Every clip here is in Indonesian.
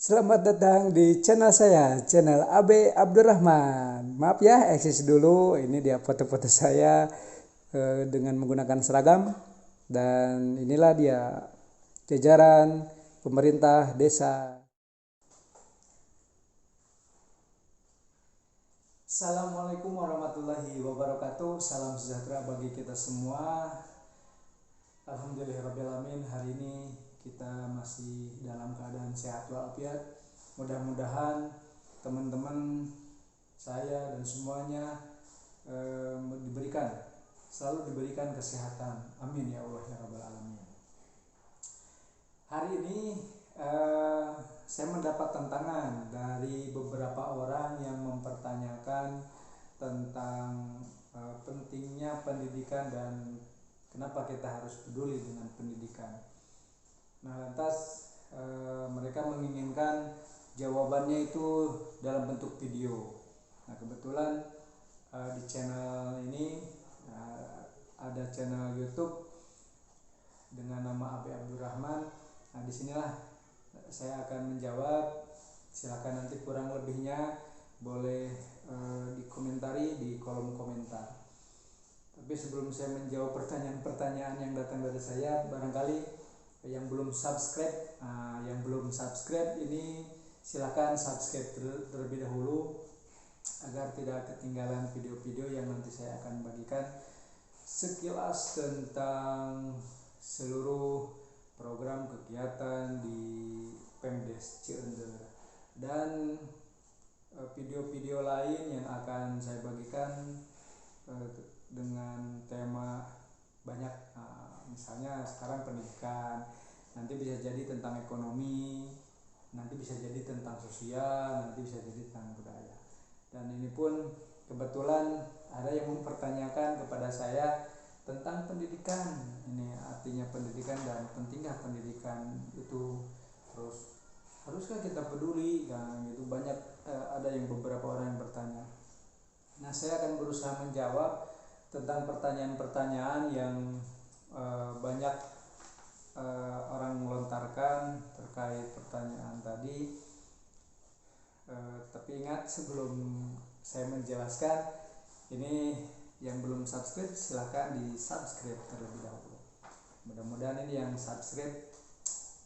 Selamat datang di channel saya, channel AB Abdurrahman. Maaf ya, eksis dulu. Ini dia foto-foto saya dengan menggunakan seragam. Dan inilah dia jajaran pemerintah desa. Assalamualaikum warahmatullahi wabarakatuh. Salam sejahtera bagi kita semua. Alhamdulillahirrabbilalamin, hari ini kita masih dalam keadaan sehat walafiat. Mudah-mudahan teman-teman saya dan semuanya selalu diberikan kesehatan. Amin ya Allah ya Rabbal Alamin. Hari ini saya mendapat tantangan dari beberapa orang yang mempertanyakan tentang pentingnya pendidikan dan kenapa kita harus peduli dengan pendidikan. Nah, lantas mereka menginginkan jawabannya itu dalam bentuk video. Nah, kebetulan di channel ini ada channel YouTube dengan nama AB Abdurrahman. Nah, disinilah saya akan menjawab. Silakan nanti kurang lebihnya boleh dikomentari di kolom komentar. Tapi sebelum saya menjawab pertanyaan-pertanyaan yang datang dari saya, barangkali yang belum subscribe ini silakan subscribe terlebih dahulu agar tidak ketinggalan video-video yang nanti saya akan bagikan sekilas tentang seluruh program kegiatan di Pemdes Ciender dan video-video lain yang akan saya bagikan dengan tema banyak, misalnya sekarang pendidikan, nanti bisa jadi tentang ekonomi, nanti bisa jadi tentang sosial, nanti bisa jadi tentang budaya. Dan ini pun kebetulan ada yang mempertanyakan kepada saya tentang pendidikan. Ini artinya pendidikan dan pentingnya pendidikan itu, terus haruskah kita peduli? Nah, itu banyak ada yang beberapa orang yang bertanya. Nah, saya akan berusaha menjawab tentang pertanyaan-pertanyaan yang banyak orang melontarkan terkait pertanyaan tadi. Tapi ingat, sebelum saya menjelaskan, ini yang belum subscribe silahkan di subscribe terlebih dahulu. Mudah-mudahan ini yang subscribe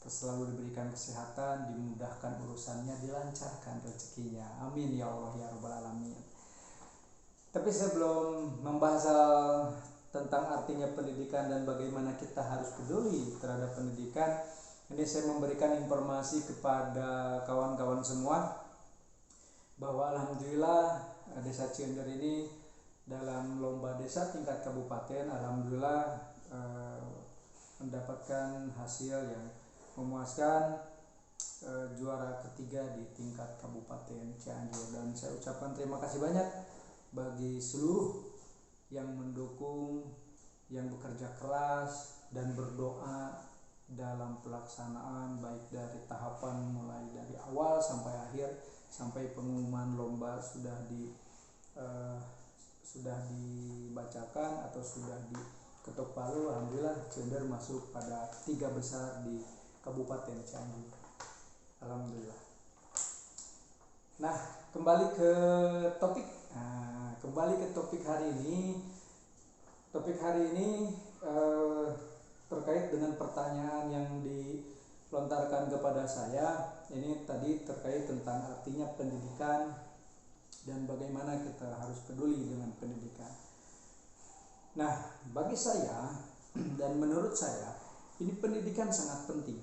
selalu diberikan kesehatan, dimudahkan urusannya, dilancarkan rezekinya. Amin ya Allah ya Rabbal Alamin. Tapi sebelum membahas tentang artinya pendidikan dan bagaimana kita harus peduli terhadap pendidikan, ini saya memberikan informasi kepada kawan-kawan semua bahwa alhamdulillah Desa Ciender ini dalam lomba desa tingkat kabupaten alhamdulillah mendapatkan hasil yang memuaskan, juara ketiga di tingkat Kabupaten Cianjur. Dan saya ucapkan terima kasih banyak bagi seluruh yang mendukung, yang bekerja keras dan berdoa dalam pelaksanaan, baik dari tahapan mulai dari awal sampai akhir, sampai pengumuman lomba sudah dibacakan atau sudah diketok palu. Alhamdulillah Ciender masuk pada 3 besar di Kabupaten Cianjur. Alhamdulillah. Nah, kembali ke topik. Topik hari ini. Topik hari ini terkait dengan pertanyaan yang dilontarkan kepada saya. Ini tadi terkait tentang artinya pendidikan dan bagaimana kita harus peduli dengan pendidikan. Nah, bagi saya dan menurut saya, ini pendidikan sangat penting.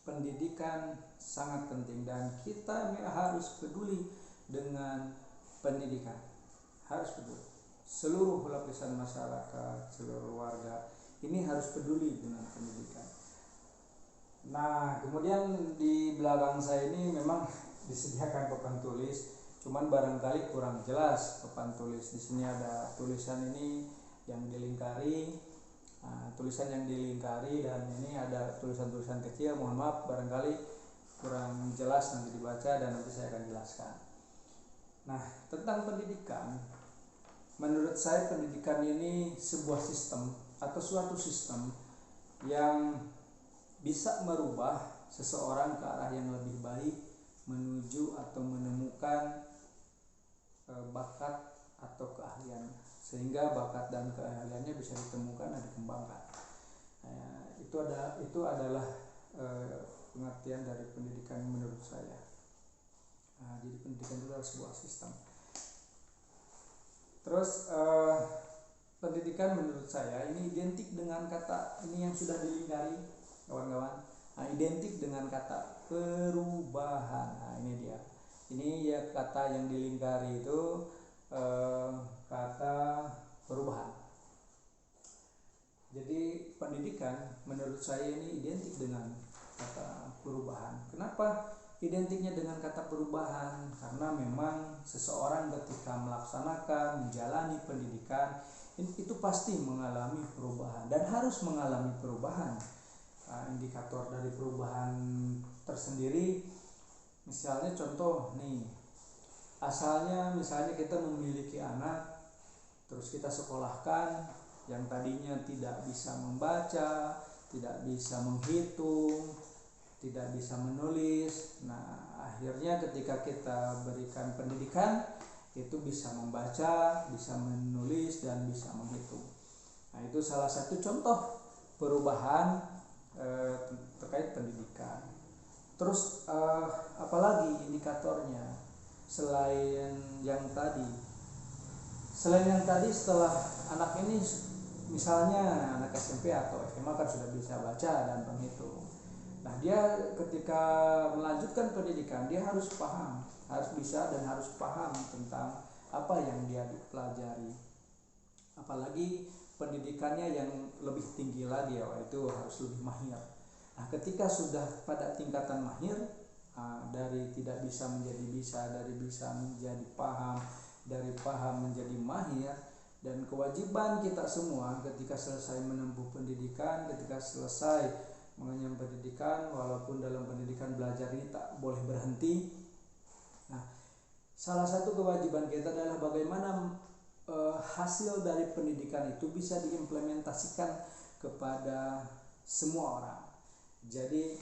Pendidikan sangat penting dan kita harus peduli dengan pendidikan. Harus peduli. Seluruh lapisan masyarakat, seluruh warga ini harus peduli dengan pendidikan. Nah, kemudian di belakang saya ini memang disediakan papan tulis, cuman barangkali kurang jelas papan tulis. Di sini ada tulisan ini yang dilingkari. Tulisan yang dilingkari dan ini ada tulisan-tulisan kecil. Mohon maaf barangkali kurang jelas, nanti dibaca dan nanti saya akan jelaskan. Nah, tentang pendidikan, menurut saya pendidikan ini sebuah sistem atau suatu sistem yang bisa merubah seseorang ke arah yang lebih baik, menuju atau menemukan bakat atau keahlian, sehingga bakat dan keahliannya bisa ditemukan dan dikembangkan. Itu adalah pengertian dari pendidikan menurut saya. Jadi pendidikan itu adalah sebuah sistem. Terus pendidikan menurut saya ini identik dengan kata ini yang sudah dilingkari, kawan-kawan. Identik dengan kata perubahan. Ini dia. Ini ya kata yang dilingkari itu kata perubahan. Jadi pendidikan menurut saya ini identik dengan kata perubahan. Kenapa identiknya dengan kata perubahan? Karena memang seseorang ketika melaksanakan, menjalani pendidikan itu pasti mengalami perubahan dan harus mengalami perubahan. Indikator dari perubahan tersendiri, misalnya contoh nih, asalnya misalnya kita memiliki anak, terus kita sekolahkan yang tadinya tidak bisa membaca, tidak bisa menghitung, tidak bisa menulis. Nah, akhirnya ketika kita berikan pendidikan, itu bisa membaca, bisa menulis, dan bisa menghitung. Nah, itu salah satu contoh perubahan terkait pendidikan. Terus apalagi indikatornya selain yang tadi? Selain yang tadi, setelah anak ini misalnya anak SMP atau SMA kan sudah bisa baca dan menghitung. Nah, dia ketika melanjutkan pendidikan, dia harus paham, harus bisa dan harus paham tentang apa yang dia pelajari. Apalagi pendidikannya yang lebih tinggi lagi, itu harus lebih mahir. Nah, ketika sudah pada tingkatan mahir, dari tidak bisa menjadi bisa, dari bisa menjadi paham, dari paham menjadi mahir. Dan kewajiban kita semua ketika selesai menempuh pendidikan, ketika selesai mengenyam pendidikan, walaupun dalam pendidikan belajar ini tak boleh berhenti. Nah, salah satu kewajiban kita adalah bagaimana hasil dari pendidikan itu bisa diimplementasikan kepada semua orang. Jadi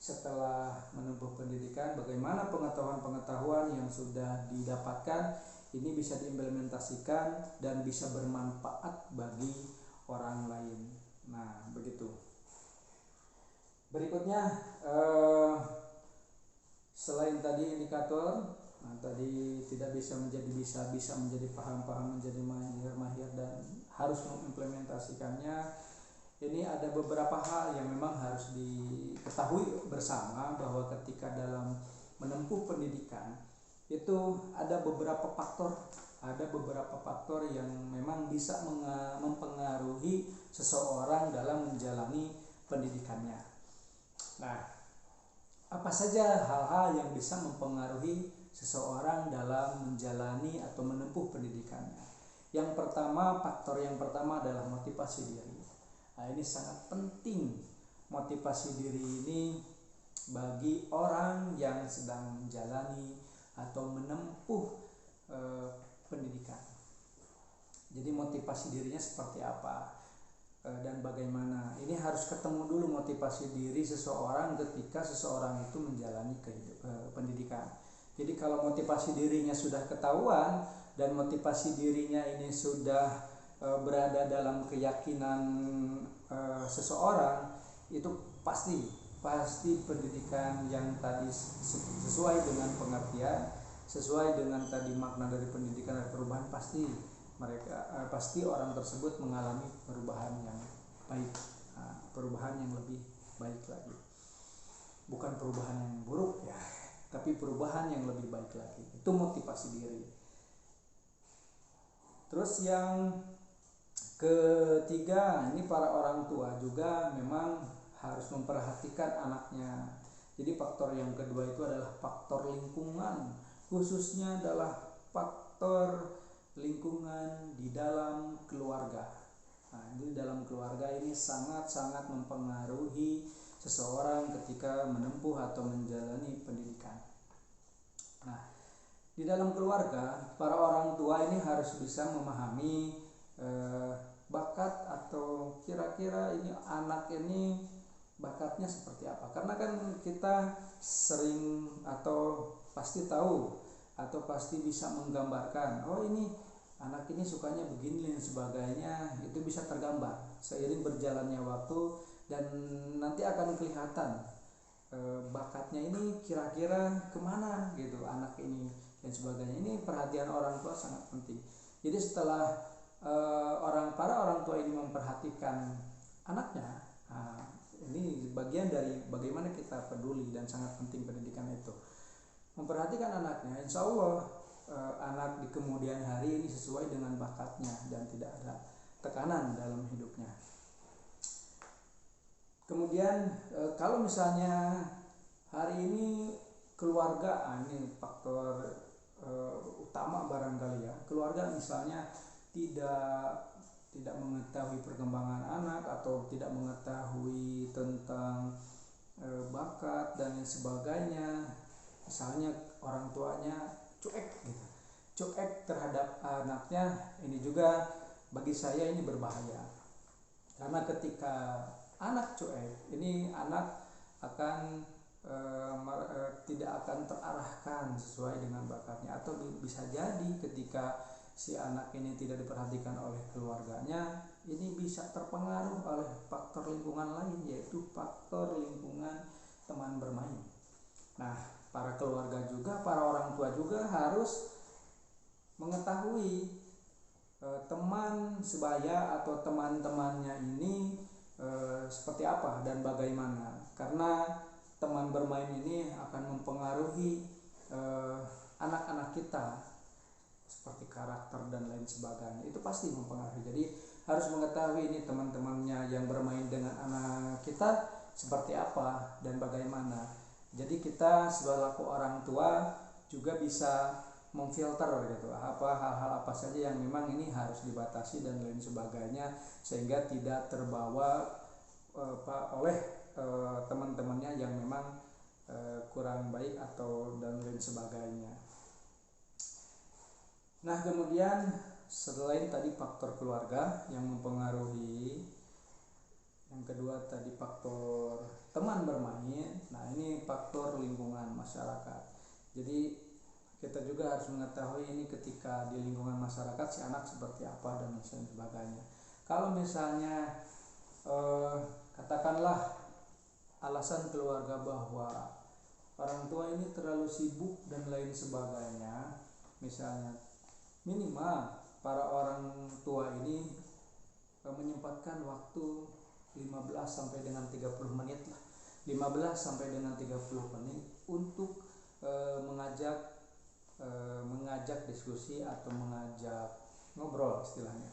setelah menempuh pendidikan, bagaimana pengetahuan-pengetahuan yang sudah didapatkan ini bisa diimplementasikan dan bisa bermanfaat bagi orang lain. Nah, begitu. Berikutnya, selain tadi indikator, tadi tidak bisa menjadi bisa menjadi paham, menjadi mahir, dan harus mengimplementasikannya. Ini ada beberapa hal yang memang harus diketahui bersama, bahwa ketika dalam menempuh pendidikan itu ada beberapa faktor yang memang bisa mempengaruhi seseorang dalam menjalani pendidikannya. Nah, apa saja hal-hal yang bisa mempengaruhi seseorang dalam menjalani atau menempuh pendidikannya? Faktor yang pertama adalah motivasi diri. Nah, ini sangat penting. Motivasi diri ini bagi orang yang sedang menjalani atau menempuh pendidikan. Jadi motivasi dirinya seperti apa dan bagaimana? Ini harus ketemu dulu motivasi diri seseorang ketika seseorang itu menjalani pendidikan. Jadi kalau motivasi dirinya sudah ketahuan dan motivasi dirinya ini sudah berada dalam keyakinan seseorang, itu pasti pendidikan yang tadi sesuai dengan pengertian, sesuai dengan tadi makna dari pendidikan dan perubahan, pasti orang tersebut mengalami perubahan yang baik, perubahan yang lebih baik lagi, bukan perubahan yang buruk ya, tapi perubahan yang lebih baik lagi. Itu motivasi diri. Terus yang ketiga, ini para orang tua juga memang harus memperhatikan anaknya. Jadi faktor yang kedua itu adalah faktor lingkungan, khususnya adalah faktor lingkungan di dalam keluarga. Nah, di dalam keluarga ini sangat-sangat mempengaruhi seseorang ketika menempuh atau menjalani pendidikan. Nah, di dalam keluarga, para orang tua ini harus bisa memahami bakat atau kira-kira ini anak ini bakatnya seperti apa. Karena kan kita sering atau pasti tahu atau pasti bisa menggambarkan, oh ini anak ini sukanya begini dan sebagainya, itu bisa tergambar seiring berjalannya waktu dan nanti akan kelihatan bakatnya ini kira-kira kemana gitu anak ini dan sebagainya. Ini perhatian orang tua sangat penting. Jadi setelah para orang tua ini memperhatikan anaknya, ini bagian dari bagaimana kita peduli dan sangat penting pendidikan itu. Memperhatikan anaknya, insya Allah anak di kemudian hari ini sesuai dengan bakatnya dan tidak ada tekanan dalam hidupnya. Kemudian kalau misalnya hari ini keluarga, ini faktor utama barangkali ya, keluarga misalnya tidak mengetahui perkembangan anak atau tidak mengetahui tentang bakat dan sebagainya, misalnya orang tuanya cuek terhadap anaknya, ini juga bagi saya ini berbahaya. Karena ketika anak cuek, ini anak akan tidak akan terarahkan sesuai dengan bakatnya, atau bisa jadi ketika si anak ini tidak diperhatikan oleh keluarganya, ini bisa terpengaruh oleh faktor lingkungan lain, yaitu faktor lingkungan teman bermain. Nah, para keluarga juga, para orang tua juga harus mengetahui teman sebaya atau teman-temannya ini seperti apa dan bagaimana, karena teman bermain ini akan mempengaruhi anak-anak kita seperti karakter dan lain sebagainya, itu pasti mempengaruhi. Jadi harus mengetahui ini teman-temannya yang bermain dengan anak kita seperti apa dan bagaimana. Jadi kita selaku orang tua juga bisa memfilter gitu, hal-hal apa saja yang memang ini harus dibatasi dan lain sebagainya, sehingga tidak terbawa oleh teman-temannya yang memang kurang baik atau dan lain sebagainya. Nah, kemudian selain tadi faktor keluarga yang mempengaruhi, yang kedua tadi faktor teman bermain, nah ini faktor lingkungan masyarakat. Jadi kita juga harus mengetahui ini ketika di lingkungan masyarakat si anak seperti apa dan lain sebagainya. Kalau misalnya katakanlah alasan keluarga bahwa orang tua ini terlalu sibuk dan lain sebagainya, misalnya minimal para orang tua ini menyempatkan waktu 15 sampai dengan 30 menit lah, 15 sampai dengan 30 menit untuk mengajak diskusi atau mengajak ngobrol, istilahnya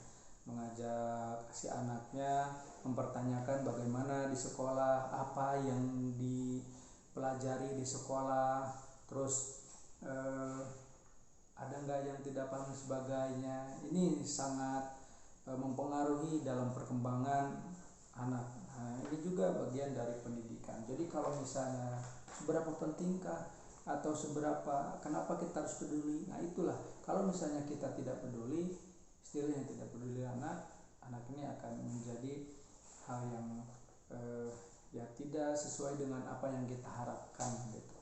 mengajak si anaknya mempertanyakan bagaimana di sekolah, apa yang dipelajari di sekolah, terus ada nggak yang tidak paham sebagainya. Ini sangat mempengaruhi dalam perkembangan anak. Nah, ini juga bagian dari pendidikan. Jadi kalau misalnya seberapa pentingkah atau seberapa, kenapa kita harus peduli? Nah itulah, kalau misalnya kita tidak peduli, istilahnya tidak peduli anak ini akan menjadi hal yang ya tidak sesuai dengan apa yang kita harapkan gitu.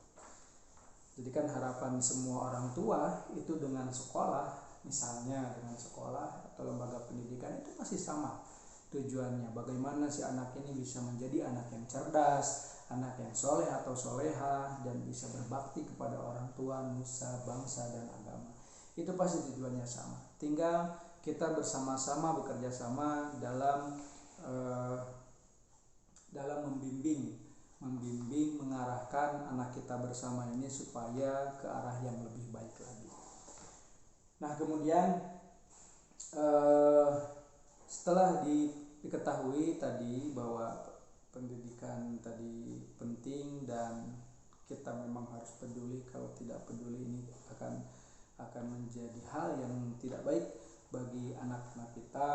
Jadi kan harapan semua orang tua itu dengan sekolah, misalnya dengan sekolah atau lembaga pendidikan itu masih sama tujuannya, bagaimana si anak ini bisa menjadi anak yang cerdas, anak yang soleh atau soleha, dan bisa berbakti kepada orang tua, nusa, bangsa, dan agama. Itu pasti tujuannya sama. Tinggal kita bersama-sama bekerja sama dalam membimbing, mengarahkan anak kita bersama ini supaya ke arah yang lebih baik lagi. Nah, kemudian setelah diketahui tadi bahwa pendidikan tadi penting dan kita memang harus peduli, kalau tidak peduli ini akan menjadi hal yang tidak baik bagi anak-anak kita.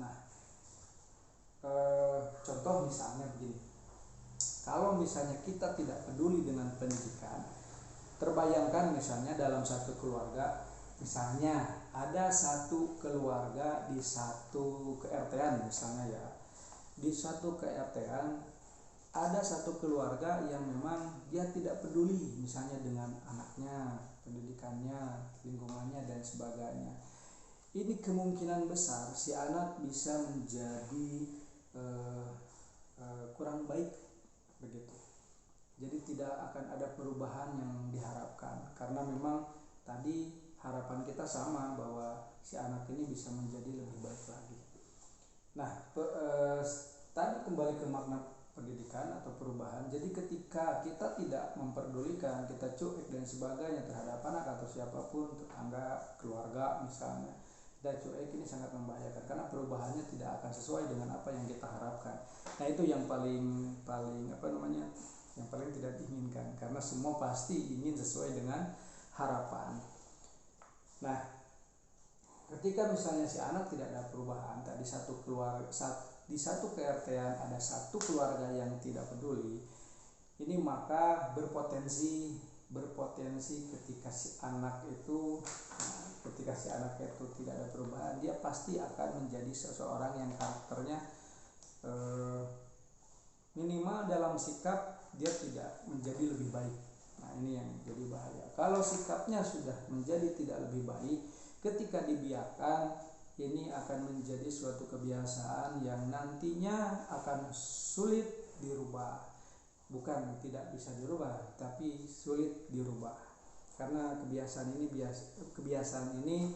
Nah, contoh misalnya begini, kalau misalnya kita tidak peduli dengan pendidikan, terbayangkan misalnya dalam satu keluarga, misalnya ada satu keluarga di satu ke-RT-an misalnya ya, di satu KRT-an ada satu keluarga yang memang dia tidak peduli misalnya dengan anaknya, pendidikannya, lingkungannya dan sebagainya. Ini kemungkinan besar si anak bisa menjadi kurang baik begitu. Jadi tidak akan ada perubahan yang diharapkan karena memang tadi harapan kita sama bahwa si anak ini bisa menjadi lebih baik lagi. Nah, tadi kembali ke makna pendidikan atau perubahan. Jadi ketika kita tidak memperdulikan, kita cuek dan sebagainya terhadap anak atau siapapun, tetangga, keluarga misalnya, kita cuek, ini sangat membahayakan karena perubahannya tidak akan sesuai dengan apa yang kita harapkan. Nah, itu yang paling yang paling tidak diinginkan karena semua pasti ingin sesuai dengan harapan. Nah, ketika misalnya si anak tidak ada perubahan, di satu KRT-an ada satu keluarga yang tidak peduli, ini maka berpotensi ketika si anak itu tidak ada perubahan, dia pasti akan menjadi seseorang yang karakternya minimal dalam sikap dia tidak menjadi lebih baik. Nah, ini yang jadi bahaya. Kalau sikapnya sudah menjadi tidak lebih baik, ketika dibiarkan, ini akan menjadi suatu kebiasaan yang nantinya akan sulit dirubah. Bukan tidak bisa dirubah, tapi sulit dirubah. Karena kebiasaan ini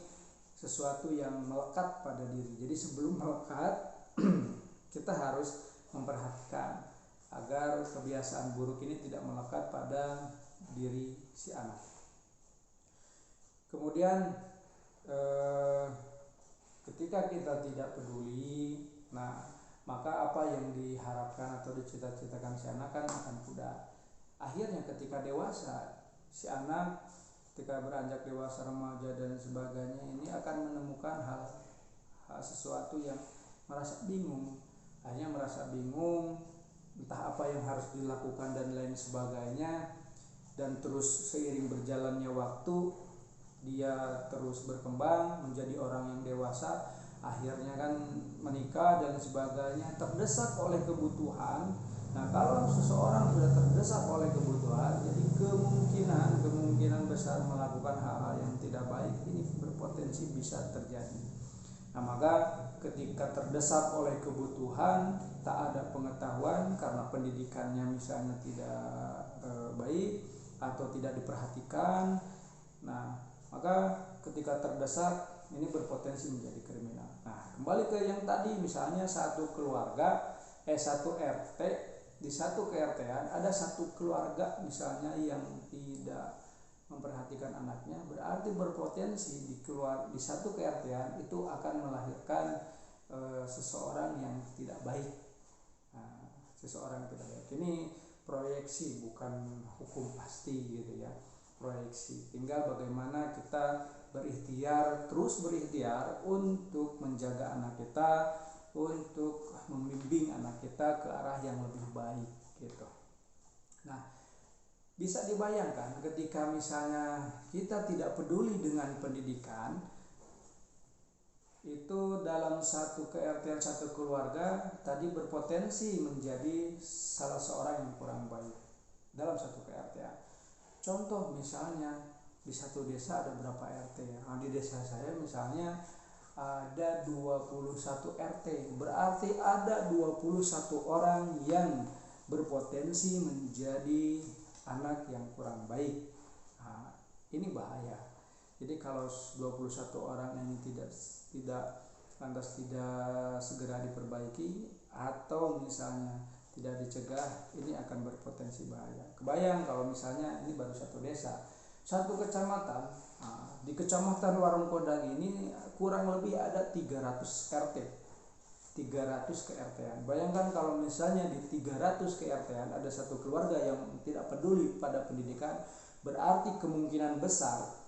sesuatu yang melekat pada diri. Jadi sebelum melekat, kita harus memperhatikan agar kebiasaan buruk ini tidak melekat pada diri si anak. Kemudian ketika kita tidak peduli, nah maka apa yang diharapkan atau dicita-citakan si anak kan akan pudar. Akhirnya ketika dewasa, si anak ketika beranjak dewasa, remaja dan sebagainya, ini akan menemukan hal sesuatu yang merasa bingung. Akhirnya merasa bingung, entah apa yang harus dilakukan dan lain sebagainya. Dan terus seiring berjalannya waktu, dia terus berkembang menjadi orang yang dewasa, akhirnya kan menikah dan sebagainya, terdesak oleh kebutuhan. Nah, kalau seseorang sudah terdesak oleh kebutuhan, jadi kemungkinan besar melakukan hal-hal yang tidak baik ini berpotensi bisa terjadi. Nah, maka ketika terdesak oleh kebutuhan, tak ada pengetahuan karena pendidikannya misalnya tidak baik atau tidak diperhatikan, nah maka ketika terdesak ini berpotensi menjadi kriminal. Nah, kembali ke yang tadi, misalnya satu RT, di satu KRT-an ada satu keluarga misalnya yang tidak memperhatikan anaknya, berarti berpotensi di satu KRT-an itu akan melahirkan seseorang yang tidak baik. Nah, seseorang yang tidak baik ini proyeksi, bukan hukum pasti gitu ya. Proyeksi, tinggal bagaimana kita terus berikhtiar untuk menjaga anak kita, untuk membimbing anak kita ke arah yang lebih baik gitu. Nah, bisa dibayangkan ketika misalnya kita tidak peduli dengan pendidikan, itu dalam satu KRT, satu keluarga tadi berpotensi menjadi salah seorang yang kurang baik dalam satu KRT. Contoh misalnya di satu desa ada berapa RT ya? Nah, di desa saya misalnya ada 21 RT, berarti ada 21 orang yang berpotensi menjadi anak yang kurang baik. Nah, ini bahaya. Jadi kalau 21 orang ini tidak segera diperbaiki atau misalnya tidak dicegah, ini akan berpotensi bahaya. Kebayang kalau misalnya ini baru satu desa, satu kecamatan. Nah, di kecamatan Warung Kodang ini kurang lebih ada 300 RT, 300 KRT-an. Bayangkan kalau misalnya di 300 KRT-an ada satu keluarga yang tidak peduli pada pendidikan, berarti kemungkinan besar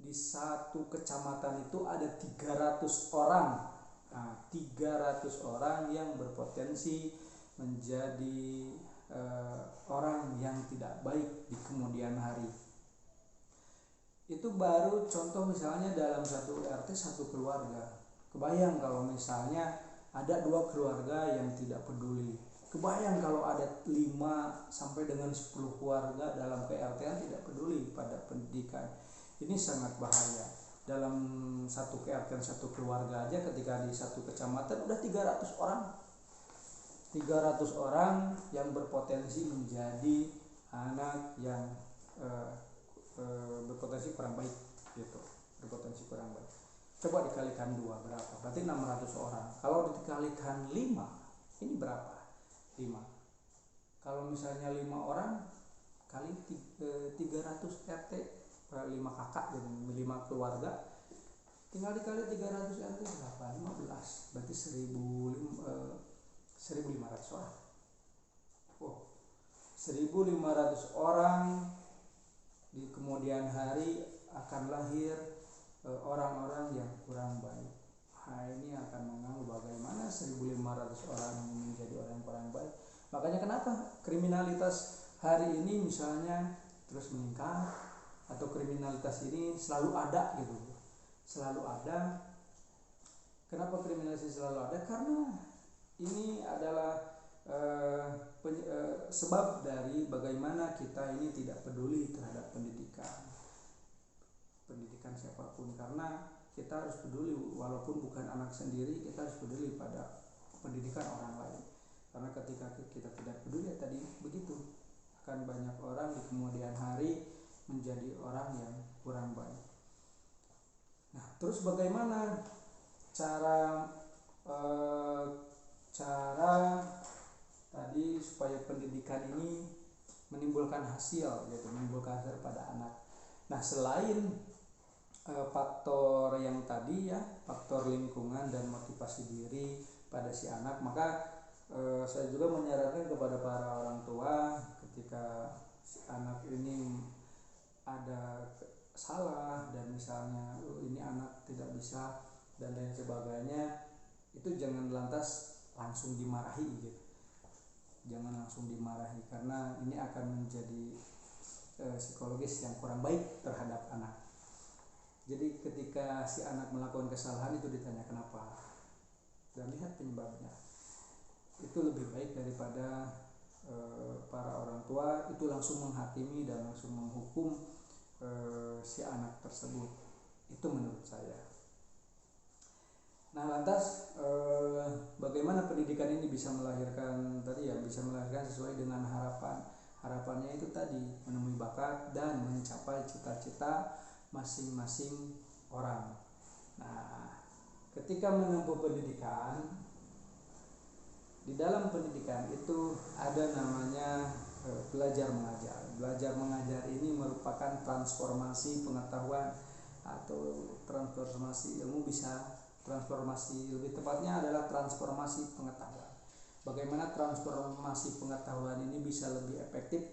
di satu kecamatan itu ada 300 orang. Nah, 300 orang yang berpotensi menjadi orang yang tidak baik di kemudian hari. Itu baru contoh misalnya dalam satu RT, satu keluarga. Kebayang kalau misalnya ada 2 keluarga yang tidak peduli. Kebayang kalau ada 5 sampai dengan 10 keluarga dalam PRT tidak peduli pada pendidikan. Ini sangat bahaya. Dalam satu PRT satu keluarga aja, ketika di satu kecamatan udah 300 orang. 300 orang yang berpotensi menjadi anak yang berpotensi kurang baik gitu. Berpotensi kurang baik. Coba dikalikan 2 berapa? Berarti 600 orang. Kalau dikalikan 5, ini berapa? 5. Kalau misalnya 5 orang kali 300 RT, 5 kakak dan 5 keluarga, tinggal dikali 300 RT berapa? 15. Berarti 1.500 orang. Wow. 1.500 orang di kemudian hari akan lahir orang-orang yang kurang baik. Ini akan mengganggu bagaimana 1.500 orang menjadi orang yang kurang baik. Makanya kenapa kriminalitas hari ini misalnya terus meningkat, atau kriminalitas ini selalu ada gitu. Selalu ada. Kenapa kriminalitas selalu ada? Karena ini adalah sebab dari bagaimana kita ini tidak peduli terhadap pendidikan siapapun, karena kita harus peduli walaupun bukan anak sendiri, kita harus peduli pada pendidikan orang lain. Karena ketika kita tidak peduli, tadi begitu, akan banyak orang di kemudian hari menjadi orang yang kurang baik. Nah, terus bagaimana cara tadi supaya pendidikan ini menimbulkan hasil, yaitu menimbulkan hasil pada anak. Nah, selain faktor yang tadi ya, faktor lingkungan dan motivasi diri pada si anak, maka saya juga menyarankan kepada para orang tua ketika si anak ini ada salah dan misalnya ini anak tidak bisa dan lain sebagainya, itu jangan lantas langsung dimarahi gitu. Jangan langsung dimarahi, karena ini akan menjadi psikologis yang kurang baik terhadap anak. Jadi ketika si anak melakukan kesalahan itu ditanya kenapa dan lihat penyebabnya, itu lebih baik daripada para orang tua itu langsung menghakimi dan langsung menghukum si anak tersebut. Itu menurut saya. Nah, lantas bagaimana pendidikan ini bisa melahirkan tadi ya, bisa melahirkan sesuai dengan harapan. Harapannya itu tadi menemui bakat dan mencapai cita-cita masing-masing orang. Nah, ketika menempuh pendidikan, di dalam pendidikan itu ada namanya belajar mengajar. Belajar mengajar ini merupakan transformasi pengetahuan atau transformasi ilmu, bisa transformasi, lebih tepatnya adalah transformasi pengetahuan. Bagaimana transformasi pengetahuan ini bisa lebih efektif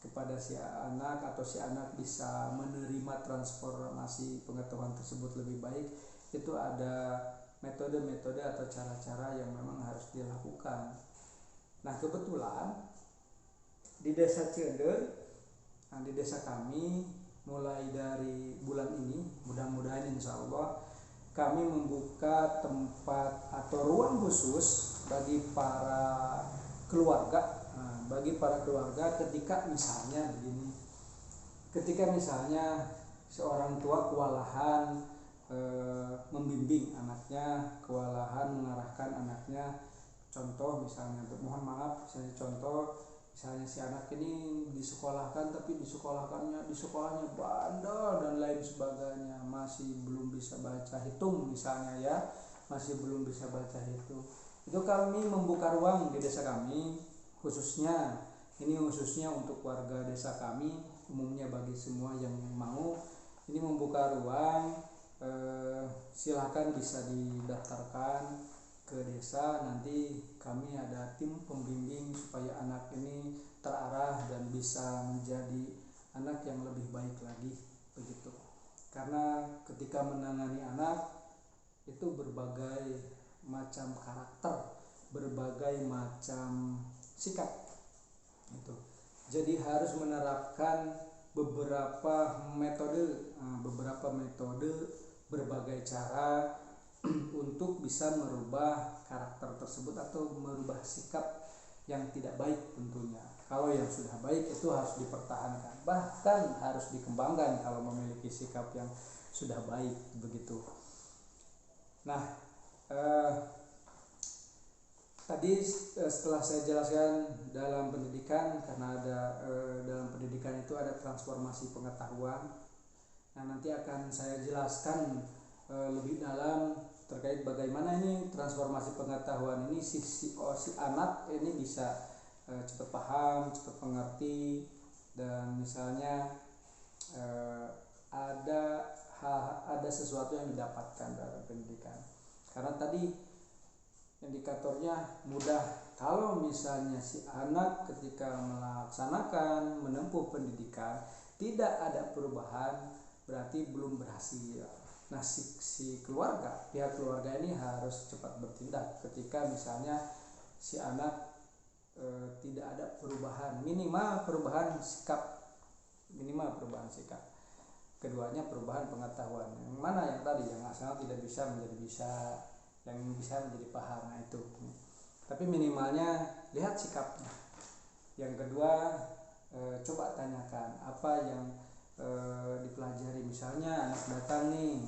kepada si anak, atau si anak bisa menerima transformasi pengetahuan tersebut lebih baik, itu ada metode-metode atau cara-cara yang memang harus dilakukan. Nah, kebetulan di desa Ciender, di desa kami, mulai dari bulan ini, mudah-mudahan insya Allah kami membuka tempat atau ruang khusus bagi para keluarga. Bagi para keluarga ketika misalnya begini, ketika misalnya seorang tua kewalahan membimbing anaknya, kewalahan mengarahkan anaknya, contoh misalnya, mohon maaf, misalnya si anak ini disekolahkan tapi di sekolahnya bandel dan lain sebagainya, masih belum bisa baca hitung misalnya ya, masih belum bisa baca hitung. Itu kami membuka ruang di desa kami, khususnya untuk warga desa kami, umumnya bagi semua yang mau, ini membuka ruang, silakan bisa didaftarkan ke desa. Nanti kami ada tim pembimbing supaya anak ini terarah dan bisa menjadi anak yang lebih baik lagi, begitu. Karena ketika menangani anak itu berbagai macam karakter, berbagai macam sikap itu. Jadi harus menerapkan beberapa metode, berbagai cara untuk bisa merubah karakter tersebut atau merubah sikap yang tidak baik tentunya. Kalau yang sudah baik itu harus dipertahankan, bahkan harus dikembangkan kalau memiliki sikap yang sudah baik begitu. Nah, tadi setelah saya jelaskan dalam pendidikan, karena ada dalam pendidikan itu ada transformasi pengetahuan. Nah, nanti akan saya jelaskan lebih dalam terkait bagaimana ini transformasi pengetahuan ini si anak ini bisa cepat paham, cepat mengerti, dan misalnya ada sesuatu yang didapatkan dalam pendidikan. Karena tadi indikatornya mudah. Kalau misalnya si anak ketika melaksanakan menempuh pendidikan tidak ada perubahan, berarti belum berhasil. Nah, si keluarga, pihak keluarga ini harus cepat bertindak ketika misalnya si anak tidak ada perubahan, minimal perubahan sikap, keduanya perubahan pengetahuan. Yang mana yang tadi, yang asal tidak bisa menjadi bisa, yang bisa menjadi paham. Nah, itu. Tapi minimalnya lihat sikapnya. Yang kedua, coba tanyakan apa yang dipelajari. Misalnya anak datang nih,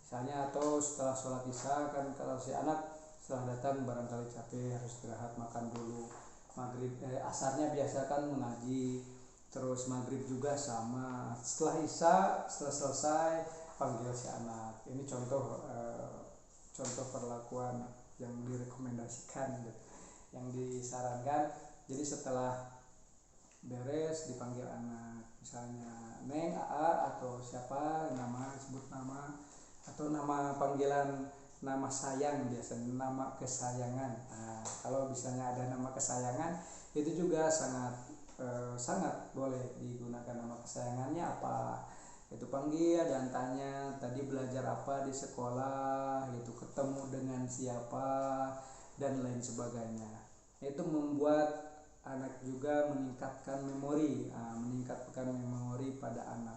misalnya, atau setelah sholat isya, kan kalau si anak setelah datang barangkali capek, harus istirahat, makan dulu. Maghrib, asarnya biasa kan mengaji, terus maghrib juga sama. Setelah isya, setelah selesai, panggil si anak. Ini contoh perlakuan yang direkomendasikan, yang disarankan. Jadi setelah beres dipanggil anak, misalnya Neng, Aa, atau siapa, nama, sebut nama, atau nama panggilan, nama sayang, biasanya nama kesayangan. Nah, kalau misalnya ada nama kesayangan, itu juga sangat boleh digunakan. Nama kesayangannya apa, itu panggil dan tanya, tadi belajar apa di sekolah, itu ketemu dengan siapa, dan lain sebagainya. Itu membuat anak juga meningkatkan memori pada anak.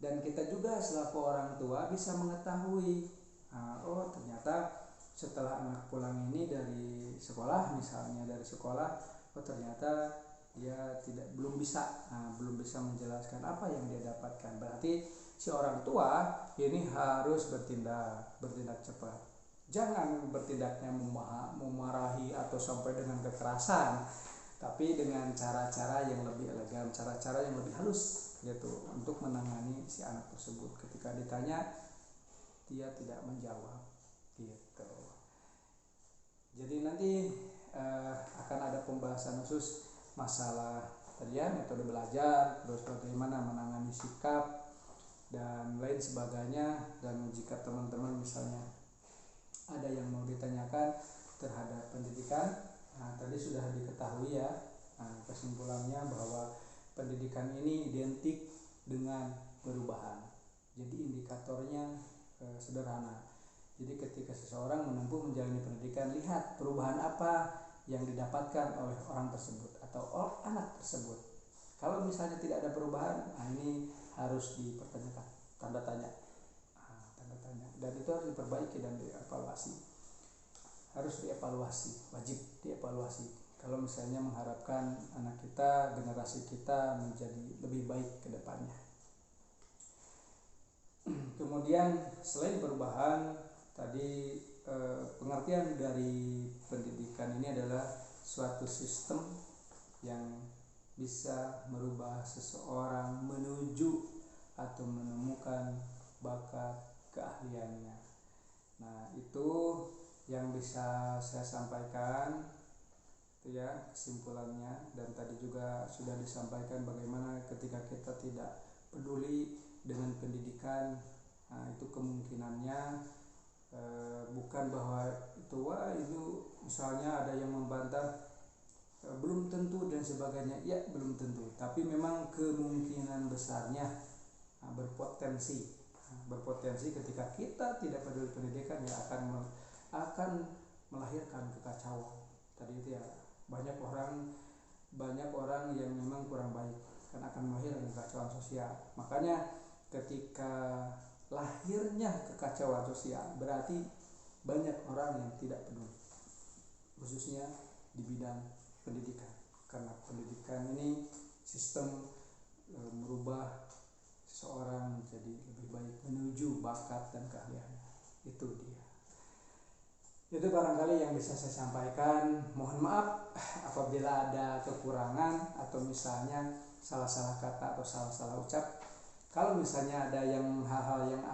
Dan kita juga selaku orang tua bisa mengetahui, oh ternyata setelah anak pulang ini dari sekolah, oh ternyata dia belum bisa menjelaskan apa yang dia dapatkan. Berarti si orang tua ini harus bertindak cepat. Jangan bertindaknya memarahi atau sampai dengan kekerasan, tapi dengan cara-cara yang lebih elegan, cara-cara yang lebih halus gitu, untuk menangani si anak tersebut. Ketika ditanya, dia tidak menjawab gitu. Jadi nanti akan ada pembahasan khusus masalah tadi ya, metode belajar, terus bagaimana menangani sikap dan lain sebagainya. Dan jika teman-teman misalnya ada yang mau ditanyakan terhadap pendidikan, tadi sudah diketahui ya, kesimpulannya bahwa pendidikan ini identik dengan perubahan. Jadi indikatornya sederhana. Jadi ketika seseorang menempuh menjalani pendidikan, lihat perubahan apa yang didapatkan oleh orang tersebut atau anak tersebut. Kalau misalnya tidak ada perubahan, ini harus dipertanyakan, tanda tanya, dan itu harus diperbaiki dan wajib dievaluasi. Kalau misalnya mengharapkan anak kita, generasi kita menjadi lebih baik ke depannya. Kemudian selain perubahan, tadi pengertian dari pendidikan ini adalah suatu sistem yang bisa merubah seseorang menuju atau menemukan bakat keahliannya. Nah, itu yang bisa saya sampaikan, itu ya kesimpulannya. Dan tadi juga sudah disampaikan bagaimana ketika kita tidak peduli dengan pendidikan, itu kemungkinannya bukan bahwa itu misalnya ada yang membantah belum tentu dan sebagainya. Ya, belum tentu, tapi memang kemungkinan besarnya berpotensi ketika kita tidak peduli pendidikan, ya akan melahirkan kekacauan. Tadi itu ya, banyak orang yang memang kurang baik, kan akan melahirkan kekacauan sosial. Makanya ketika lahirnya kekacauan sosial, berarti banyak orang yang tidak peduli, khususnya di bidang pendidikan, karena pendidikan ini sistem merubah seseorang menjadi lebih baik menuju bakat dan keahliannya. Itu dia. Itu barangkali yang bisa saya sampaikan. Mohon maaf apabila ada kekurangan atau misalnya salah-salah kata atau salah-salah ucap. Kalau misalnya ada yang hal-hal yang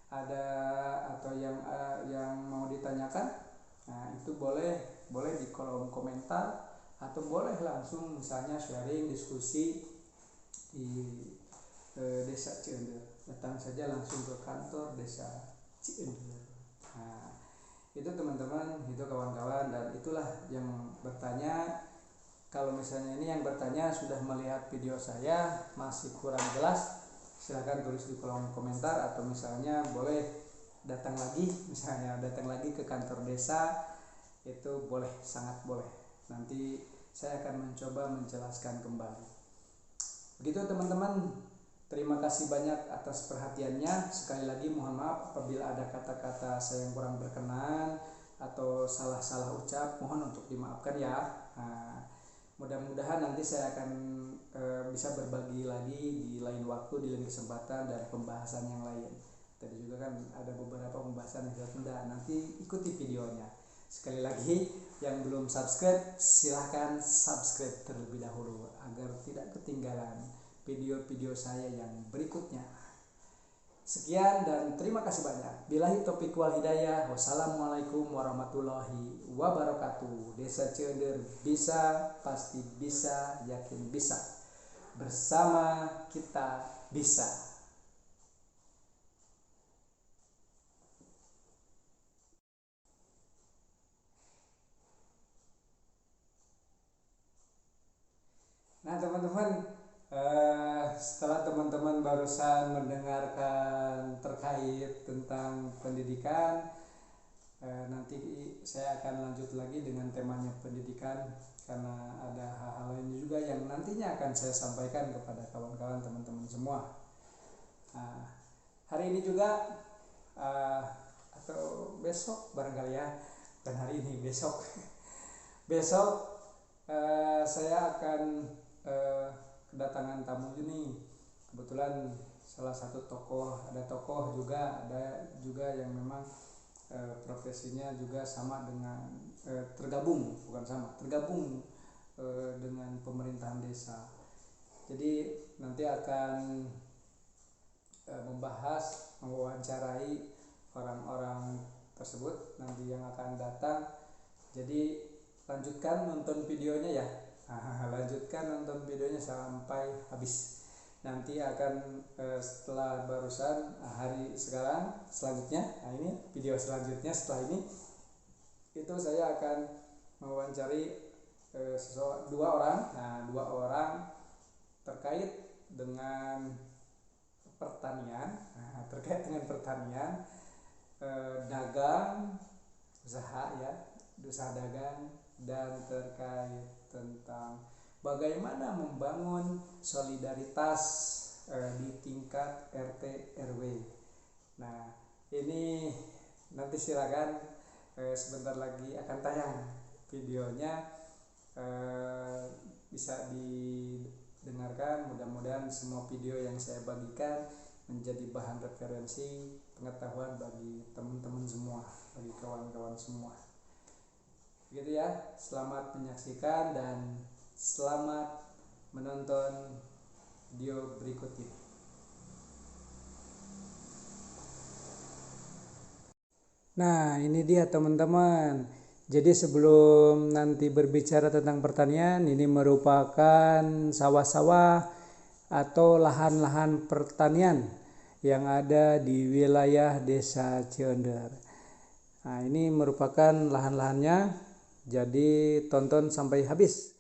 ada atau yang mau ditanyakan, nah itu boleh di kolom komentar atau boleh langsung misalnya sharing diskusi di Desa Ciender. Datang saja langsung ke kantor Desa Ciender. Nah, itu teman-teman, itu kawan-kawan, dan itulah yang bertanya. Kalau misalnya ini yang bertanya sudah melihat video saya masih kurang jelas, silakan tulis di kolom komentar, atau misalnya boleh datang lagi ke kantor desa, itu boleh, sangat boleh. Nanti saya akan mencoba menjelaskan kembali. Begitu teman-teman, terima kasih banyak atas perhatiannya. Sekali lagi mohon maaf apabila ada kata-kata saya yang kurang berkenan atau salah-salah ucap, mohon untuk dimaafkan ya. Nah, mudah-mudahan nanti saya akan bisa berbagi lagi di lain waktu, di lain kesempatan, dan pembahasan yang lain. Tadi juga kan ada beberapa pembahasan yang sudah tunda, nanti ikuti videonya. Sekali lagi, yang belum subscribe silahkan subscribe terlebih dahulu agar tidak ketinggalan video-video saya yang berikutnya. Sekian dan terima kasih banyak. Billahi taufiq wal hidayah. Wassalamualaikum warahmatullahi wabarakatuh. Desa Ciender bisa, pasti bisa, yakin bisa. Bersama kita bisa. Nah teman-teman, setelah teman-teman barusan mendengarkan terkait tentang pendidikan, nanti saya akan lanjut lagi dengan temanya pendidikan, karena ada hal-hal lain juga yang nantinya akan saya sampaikan kepada kawan-kawan teman-teman semua. Nah, hari ini juga atau besok barangkali ya, bukan hari ini, besok besok saya akan kedatangan tamu ini. Kebetulan salah satu ada tokoh juga, ada juga yang memang profesinya juga sama dengan tergabung dengan pemerintahan desa. Jadi nanti akan mewawancarai orang-orang tersebut nanti yang akan datang. Jadi lanjutkan nonton videonya ya. Lanjutkan nonton videonya sampai habis. Nanti akan setelah barusan hari selanjutnya, nah ini video selanjutnya setelah ini, itu saya akan mewawancari dua orang terkait dengan pertanian, dagang, usaha dagang, dan terkait tentang bagaimana membangun solidaritas di tingkat RT RW. Nah, ini nanti silakan sebentar lagi akan tayang videonya, bisa didengarkan. Mudah-mudahan semua video yang saya bagikan menjadi bahan referensi pengetahuan bagi teman-teman semua, bagi kawan-kawan semua. Begitu ya, selamat menyaksikan dan selamat menonton video berikutnya. Nah, ini dia teman-teman. Jadi sebelum nanti berbicara tentang pertanian, ini merupakan sawah-sawah atau lahan-lahan pertanian yang ada di wilayah Desa Ciender. Nah, ini merupakan lahan-lahannya. Jadi tonton sampai habis.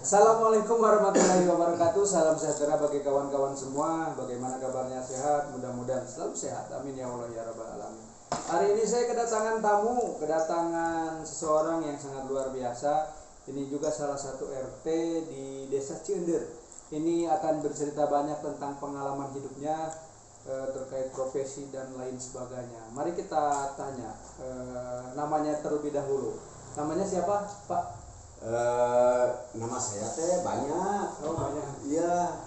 Assalamualaikum warahmatullahi wabarakatuh. Salam sejahtera bagi kawan-kawan semua. Bagaimana kabarnya, sehat? Mudah-mudahan selalu sehat. Amin ya Allah ya rabbal alamin. Hari ini saya kedatangan tamu, kedatangan seseorang yang sangat luar biasa. Ini juga salah satu RT di Desa Ciender. Ini akan bercerita banyak tentang pengalaman hidupnya terkait profesi dan lain sebagainya. Mari kita tanya namanya terlebih dahulu. Namanya siapa, Pak? Nama saya teh banyak. Oh, banyak. Iya.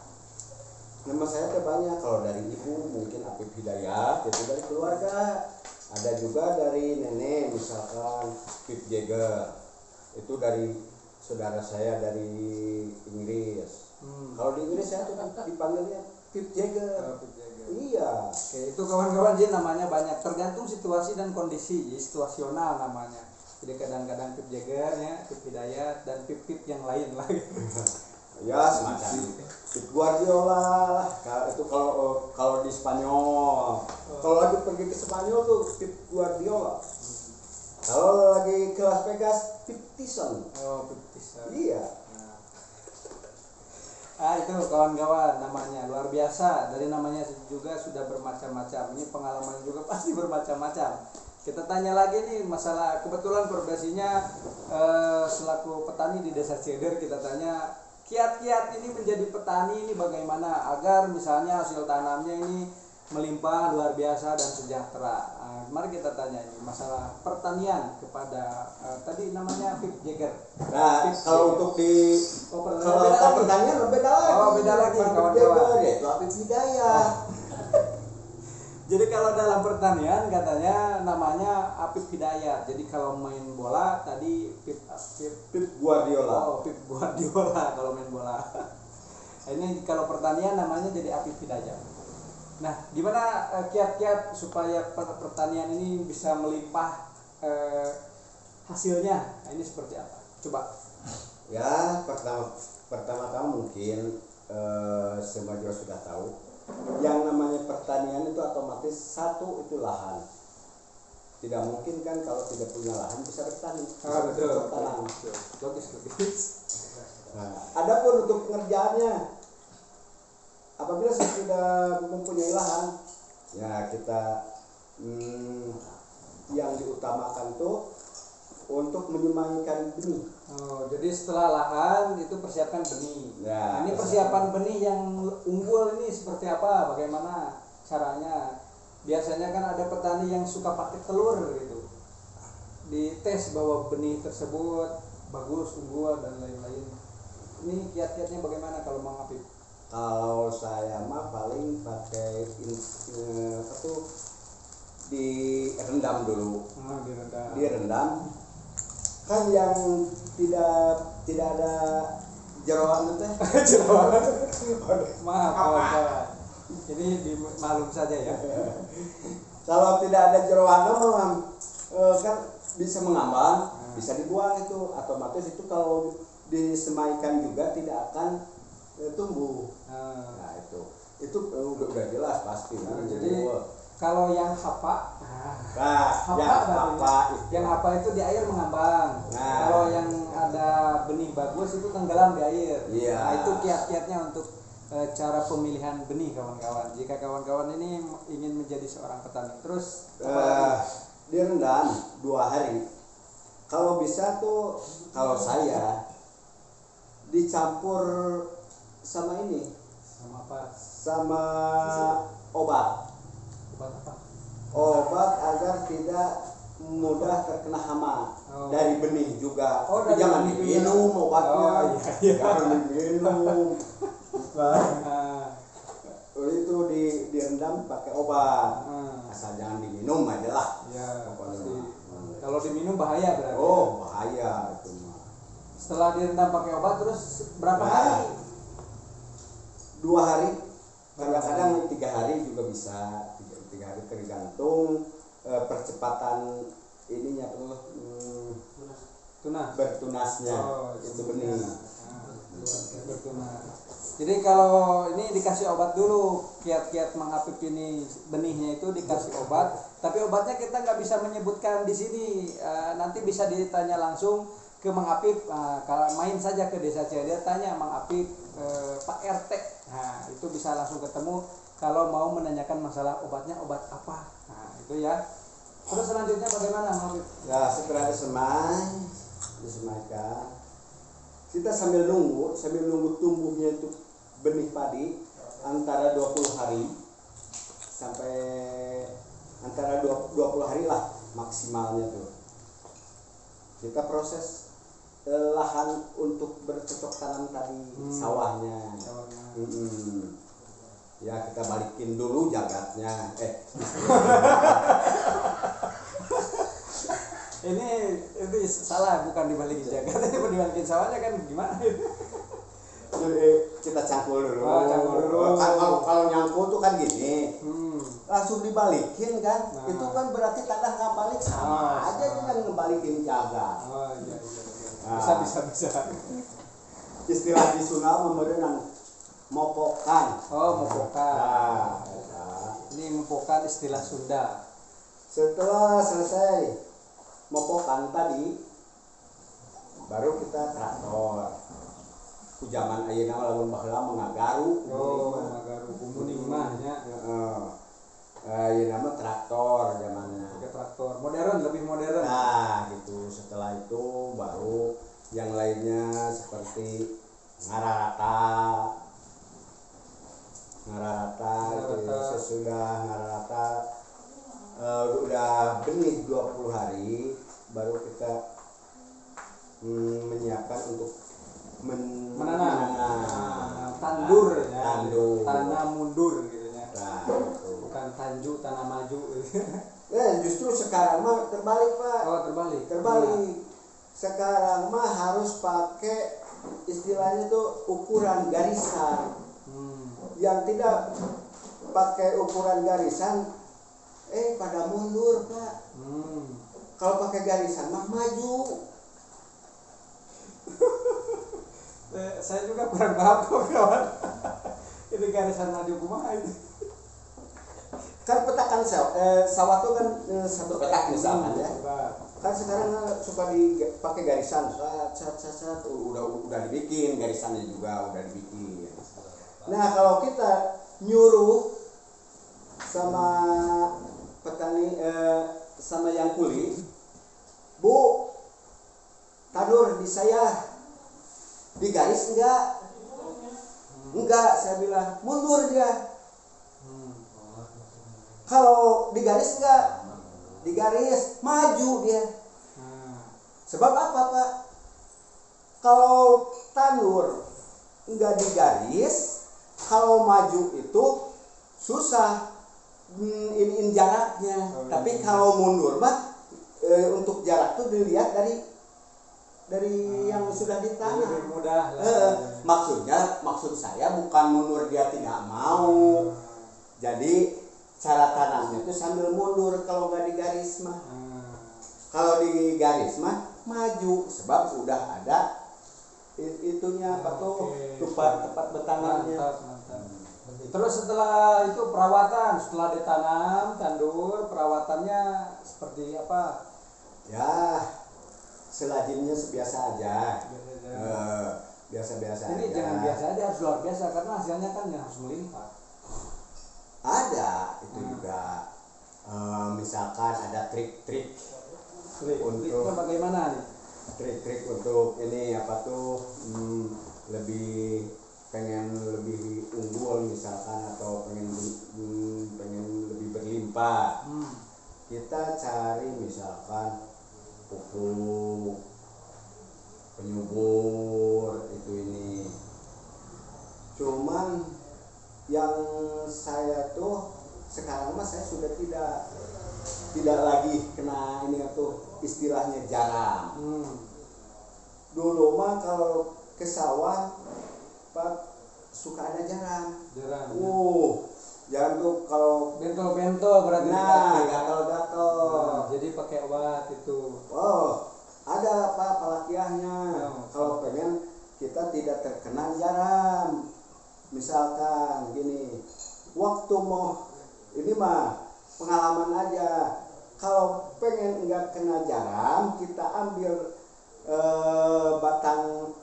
Nama saya teh banyak. Kalau dari ibu mungkin Apip Hidayat, itu dari keluarga. Ada juga dari nenek, misalkan Pip Jagger. Itu dari saudara saya dari Inggris. Kalau di Inggris saya tuh dipanggilnya Pip Jagger. Pip Jagger. Iya. Oke, itu kawan-kawan dia namanya banyak, tergantung situasi dan kondisi, jadi situasional namanya. Jadi kadang-kadang Pip Jagger ya, Pip Hidayat dan Pip-Pip yang lain lagi. Ya semacam Pip Guardiola. Itu kalau di Spanyol. Kalau lagi pergi ke Spanyol tuh Pip Guardiola. Kalau lagi ke Las Vegas Pip Tyson. Oh, Pip Tyson. Iya. Itu kawan-kawan namanya luar biasa. Dari namanya juga sudah bermacam-macam. Ini pengalaman juga pasti bermacam-macam. Kita tanya lagi nih masalah kebetulan profesinya selaku petani di Desa Ciender. Kita tanya kiat-kiat ini menjadi petani ini bagaimana agar misalnya hasil tanamnya ini melimpah luar biasa dan sejahtera. Mari kita tanya ini masalah pertanian kepada tadi namanya Pip Jagger. Nah, kalau untuk di pertanian beda lagi. Oh, beda lagi kawan-kawan. Yaitu Apip Hidayat. Jadi kalau dalam pertanian katanya namanya Apip Hidayat. Jadi kalau main bola tadi Pip Guardiola. Oh, Pip Guardiola kalau main bola. Ini kalau pertanian namanya jadi Apip Hidayat. Nah, gimana kiat-kiat supaya pertanian ini bisa melimpah hasilnya? Nah, ini seperti apa? Coba. Ya, pertama-tama mungkin semua juga sudah tahu. Yang namanya pertanian itu otomatis satu itu lahan. Tidak mungkin kan kalau tidak punya lahan bisa bertani. Betul. Logis. Nah, adapun untuk pengerjaannya, apabila saya sudah mempunyai lahan, ya kita yang diutamakan tuh untuk menyemaikan benih. Oh, jadi setelah lahan itu persiapkan benih. Ya, ini persiapan benih yang unggul ini seperti apa? Bagaimana caranya? Biasanya kan ada petani yang suka pakai telur gitu. Dites bahwa benih tersebut bagus, unggul dan lain-lain. Ini kiat-kiatnya bagaimana kalau Mang Apip? Kalau saya mah paling pakai direndam dulu. Direndam. Kan yang tidak ada jeroan itu. Jeroan. Maaf kawan-kawan. Jadi dimaklum saja ya. Kalau tidak ada jeroan kan bisa mengambang, bisa dibuang itu. Otomatis itu kalau disemaikan juga tidak akan tumbuh. Nah itu udah jelas pasti. Jadi kalau yang hapa, yang hapa itu di air mengambang. Kalau yang ada benih bagus itu tenggelam di air. Yeah. Nah itu kiat-kiatnya untuk cara pemilihan benih kawan-kawan. Jika kawan-kawan ini ingin menjadi seorang petani, terus direndam 2 hari. Kalau bisa tuh, kalau saya dicampur sama ini. Sama apa? Sama obat. Obat apa? Obat agar tidak mudah terkena hama. Dari benih juga. Oh, tapi jangan diminum obatnya. Iya. Jangan diminum. Itu direndam pakai obat. Asal jangan diminum aja lah. Ya, pasti. Kalau diminum bahaya berarti. Oh, bahaya itu mah. Setelah direndam pakai obat terus berapa hari? 2 hari. Kadang-kadang 3 hari juga bisa. 3 hari tergantung percepatan ininya tuh bertunasnya. Itu benih. Bertunas. Jadi kalau ini dikasih obat dulu, kiat-kiat Mang Apip ini benihnya itu dikasih obat, tapi obatnya kita nggak bisa menyebutkan di sini. Nanti bisa ditanya langsung ke Mang Apip. Kalau main saja ke Desa Ciender, tanya Mang Apip, Pak RT. Nah itu bisa langsung ketemu kalau mau menanyakan masalah obatnya obat apa. Nah itu ya. Terus selanjutnya bagaimana Mafid? Ya setelah disemaikan, kita sambil nunggu tumbuhnya itu benih padi antara 20 hari sampai antara 20 hari lah maksimalnya tuh. Kita proses lahan untuk bercocok tanam tadi sawahnya. Ya kita balikin dulu jagatnya. Ini salah, bukan dibalikin jagat, tapi dibalikin sawahnya kan gimana? Jadi kita cangkul dulu. Cangkul dulu. Kalau nyangkul tuh kan gini. Langsung dibalikin kan. Nah. Itu kan berarti tanah nggak balik sama aja dengan ngebalikin jagat. Oh iya. Nah, Bisa. istilah di Sunda memerenang mopokan. Oh, mopokan. Nah, Ini mopokan istilah Sunda. setelah selesai mopokan tadi, baru kita traktor. Zaman ayeuna lamun baheula mengagaru. Magaru kuning mah nya. Ayeuna mah traktor zamannya. Pakai traktor modern, lebih modern. Nah, gitu. Setelah itu baru yang lainnya seperti ngararata. Sesudah ngararata udah benih 20 hari baru kita menyiapkan untuk menanam. Tandur ya. Tanah mundur gitu ya. Nah, gitu. Bukan tanju, tanah maju. Justru sekarang mah terbalik, Pak. Oh, terbalik. Sekarang mah harus pakai istilahnya tuh ukuran garisan. Yang tidak pakai ukuran garisan pada mundur, Pak. Kalau pakai garisan mah maju. Saya juga kurang paham kok kawan. Itu garisan maju kumaha itu. Kan petakan sawah tuh kan satu petak misalkan ya. Kan sekarang suka dipakai garisan, sat, udah dibikin garisannya juga udah dibikin. Nah kalau kita nyuruh sama petani sama yang kuli, Bu, tadur di saya, digaris enggak? Enggak, saya bilang mundur dia. Kalau digaris enggak? Digaris, maju dia. Sebab apa, Pak? Kalau tandur enggak digaris, kalau maju itu susah in jaraknya. Tapi kalau mundur mah untuk jarak tuh dilihat dari yang sudah ditanam. Lebih mudah lah. Maksud saya bukan mundur dia tidak mau. Jadi cara tanamnya itu sambil mundur kalau nggak digaris mah. Kalau digaris mah maju sebab udah ada itunya apa tuh tempat bertanamnya. Mantap. Terus setelah itu perawatan, setelah ditanam, tandur, perawatannya seperti apa? Ya, selajimnya sebiasa aja. Biasa-biasa aja. Ini jangan biasa aja, harus luar biasa karena hasilnya kan yang harus melimpah. Ada itu juga. Misalkan ada trik-trik untuk bagaimana nih? Trik-trik untuk ini apa tuh pengen lebih unggul misalkan atau pengen lebih berlimpah. Kita cari misalkan pupuk, penyubur ini. Cuman yang saya tuh sekarang mah saya sudah tidak lagi kena ini tuh istilahnya jaram. Dulu mah kalau ke sawah Pak suka ada jaram. Jaram tuh kalau bentol berarti. gatal-gatal. Jadi pakai obat itu. Ada Pak palakiahnya. Kalau pengen kita tidak terkena jaram. Misalkan gini, waktu mau ini mah pengalaman aja. Kalau pengen enggak kena jaram, kita ambil batang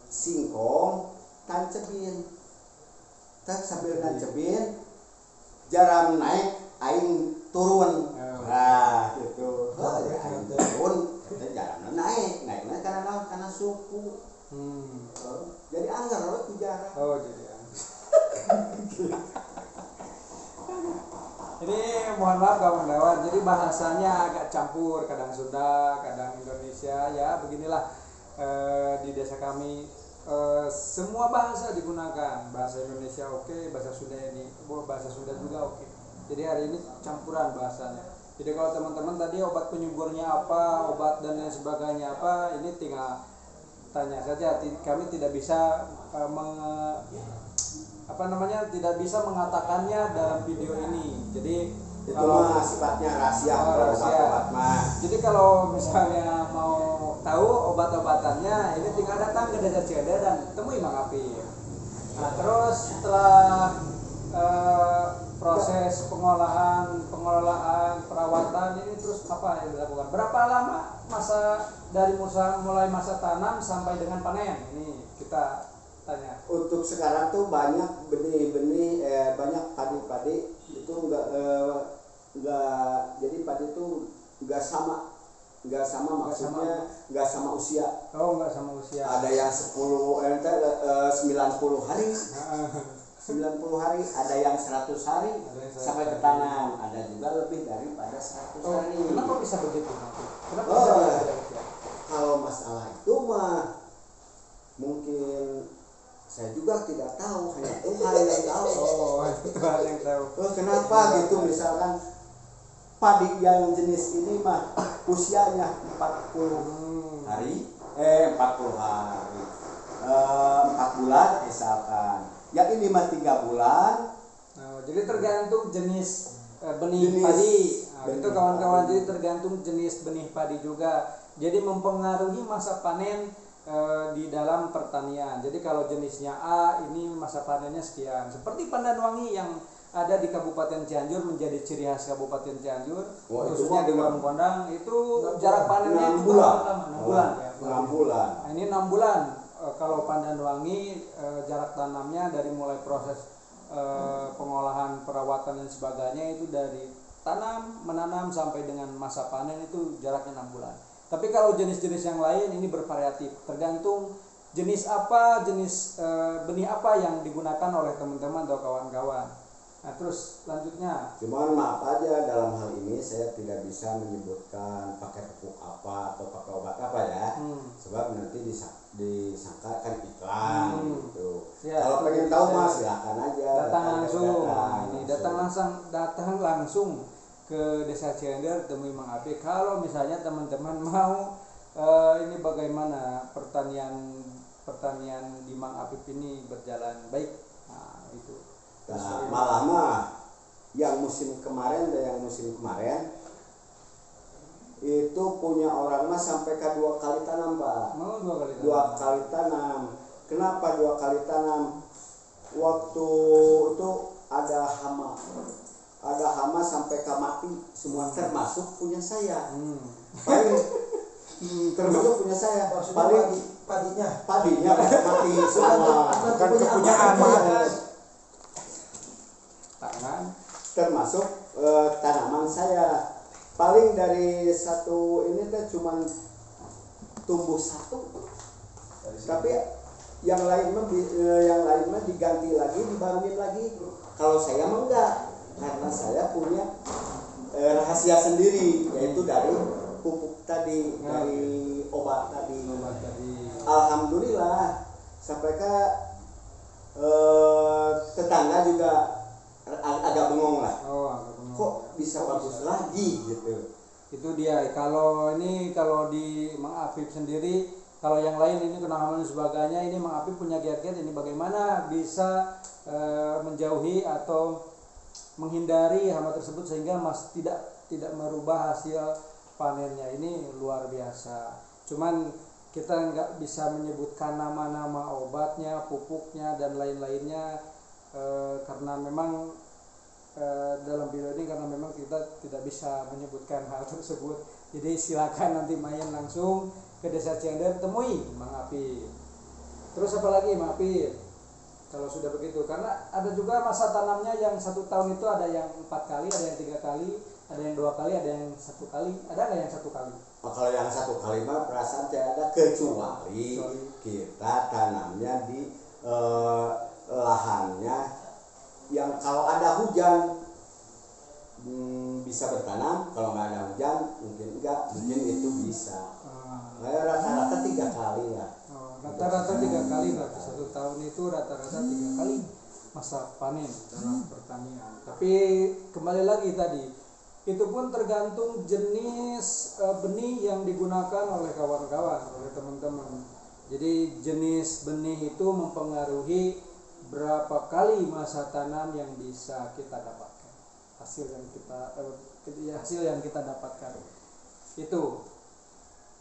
singkong, tancepin. Sambil nancepin, jaram naik, aing turun. Nah gitu. Oh ya itu pun kita jalan naiknya karena suku. Jadi anggar loh sejarah. Oh jadi ini mohon maaf kawan-kawan, jadi bahasanya agak campur, kadang Sunda, kadang Indonesia, ya beginilah. Di desa kami semua bahasa digunakan, bahasa Indonesia oke, bahasa Sunda bahasa Sunda juga oke. Jadi hari ini campuran bahasanya. Jadi kalau teman-teman tadi obat penyuburnya apa, obat dan lain sebagainya apa, ini tinggal tanya saja. Kami tidak bisa tidak bisa mengatakannya dalam video ini. Jadi itu mah sifatnya rahasia kalau obat-obat mah. Jadi kalau misalnya mau tahu obat-obatannya, ini tinggal datang ke Desa Ciander dan temui Mang Apip. Nah, terus setelah proses pengelolaan, perawatan ini terus apa yang dilakukan? Berapa lama masa dari mulai masa tanam sampai dengan panen? Ini kita tanya. Untuk sekarang tuh banyak benih-benih, banyak padi-padi itu enggak jadi padi itu enggak sama maksudnya enggak sama usia. Oh, enggak sama usia. Ada yang 90 hari. 90 hari, ada yang 100 hari sampai ke tanam, ada juga lebih daripada 100 hari. Kenapa bisa begitu? Kenapa bisa begitu? Kalau masalah itu mah mungkin saya juga tidak tahu, hanya Tuhan yang tahu. Tuhan yang tahu. Kenapa gitu? Misalkan padi yang jenis ini mah usianya 40 hari, 40 hari, 4 bulan misalkan. Yang ini mah 3 bulan. Jadi tergantung jenis benih padi. Itu kawan-kawan, jadi tergantung jenis benih padi juga. Jadi mempengaruhi masa panen di dalam pertanian. Jadi kalau jenisnya A, ini masa panennya sekian. Seperti pandan wangi yang ada di Kabupaten Cianjur, menjadi ciri khas Kabupaten Cianjur, khususnya di Warung Kondang, itu jarak panennya 6 bulan. 6 bulan ya. 6 bulan. Nah, ini 6 bulan. Kalau pandan wangi jarak tanamnya dari mulai proses pengolahan, perawatan dan sebagainya itu dari menanam sampai dengan masa panen itu jaraknya 6 bulan. Tapi kalau jenis-jenis yang lain ini bervariatif, tergantung jenis apa, benih apa yang digunakan oleh teman-teman atau kawan-kawan. Nah, terus selanjutnya. Cuman maaf aja, dalam hal ini saya tidak bisa menyebutkan pakai pupuk apa atau pakai obat apa ya. Sebab nanti disangka kan iklan gitu. Ya, kalau pengen tahu mas silakan aja. Datang langsung ke Desa Ciander, temui Mang Apip. Kalau misalnya teman-teman mau ini bagaimana pertanian di Mang Apip ini berjalan baik. Nah, itu. Nah, malah mah yang musim kemarin itu punya orang mah sampai ke 2 kali tanam, Pak. 2 kali tanam. Kenapa 2 kali tanam? Waktu itu ada hama sampai ke mati semua, termasuk punya saya. Termasuk punya saya. Padinya mati semua. Bukan kepunyaan tangan. Termasuk tanaman saya. Paling dari satu ini teh cuman tumbuh 1. Tapi yang lain mah diganti lagi, dibangunin lagi. Kalau saya mah enggak, karena saya punya rahasia sendiri, yaitu dari pupuk tadi, dari obat tadi. Alhamdulillah sampai ke tetangga juga agak bengong lah. Kok bisa bagus lagi gitu. Itu dia. Kalau di Mang Apip sendiri, kalau yang lain ini kena hama dan sebagainya, ini Mang Apip punya kiat-kiat ini bagaimana bisa menjauhi atau menghindari hama tersebut sehingga tidak merubah hasil panennya. Ini luar biasa. Cuman kita nggak bisa menyebutkan nama-nama obatnya, pupuknya dan lain-lainnya karena memang dalam video ini, karena memang kita tidak bisa menyebutkan hal tersebut. Jadi silakan nanti main langsung ke Desa Ciander, temui Mang Apip. Terus apa lagi Mang Apip? Kalau sudah begitu, karena ada juga masa tanamnya yang 1 tahun itu ada yang 4 kali, ada yang 3 kali, Ada yang 2 kali, ada yang 1 kali. Ada nggak yang 1 kali? Kalau yang 1 kali mah perasaan tidak ada, kecuali kita tanamnya di lahannya yang kalau ada hujan bisa bertanam, kalau nggak ada hujan mungkin enggak, mungkin itu bisa. Rata-rata 3 kali ya. Rata-rata 3 kali berarti 1 tahun itu rata-rata 3 kali masa panen dalam pertanian. Tapi kembali lagi tadi, itu pun tergantung jenis benih yang digunakan oleh kawan-kawan, oleh teman-teman. Jadi jenis benih itu mempengaruhi berapa kali masa tanam yang bisa kita dapatkan, hasil yang kita dapatkan itu.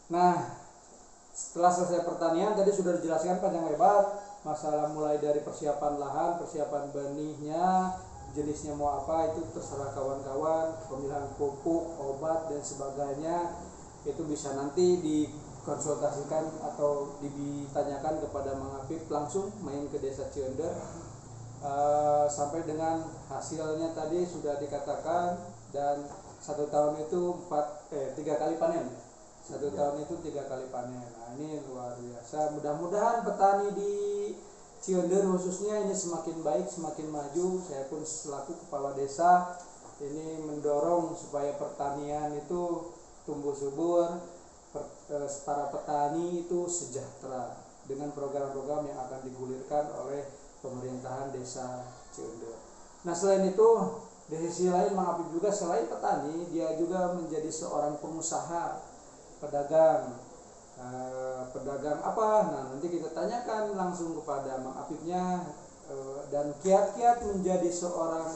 Nah, setelah selesai pertanian tadi sudah dijelaskan panjang lebar masalah mulai dari persiapan lahan, persiapan benihnya, jenisnya mau apa itu terserah kawan-kawan, pemilihan pupuk, obat dan sebagainya itu bisa nanti dikonsultasikan atau ditanyakan kepada Mang Apip langsung main ke Desa Ciender. Sampai dengan hasilnya tadi sudah dikatakan, dan 1 tahun itu 3 kali panen. 1 tahun itu 3 kali panen. Nah, ini luar biasa. Mudah-mudahan petani di Ciender khususnya ini semakin baik, semakin maju. Saya pun selaku kepala desa ini mendorong supaya pertanian itu tumbuh subur, para petani itu sejahtera dengan program-program yang akan digulirkan oleh pemerintahan desa Ciender. Nah, selain itu di sisi lain Mang Apip juga selain petani, dia juga menjadi seorang pengusaha, pedagang. Pedagang apa? Nah, nanti kita tanyakan langsung kepada Mang Apipnya, dan kiat-kiat menjadi seorang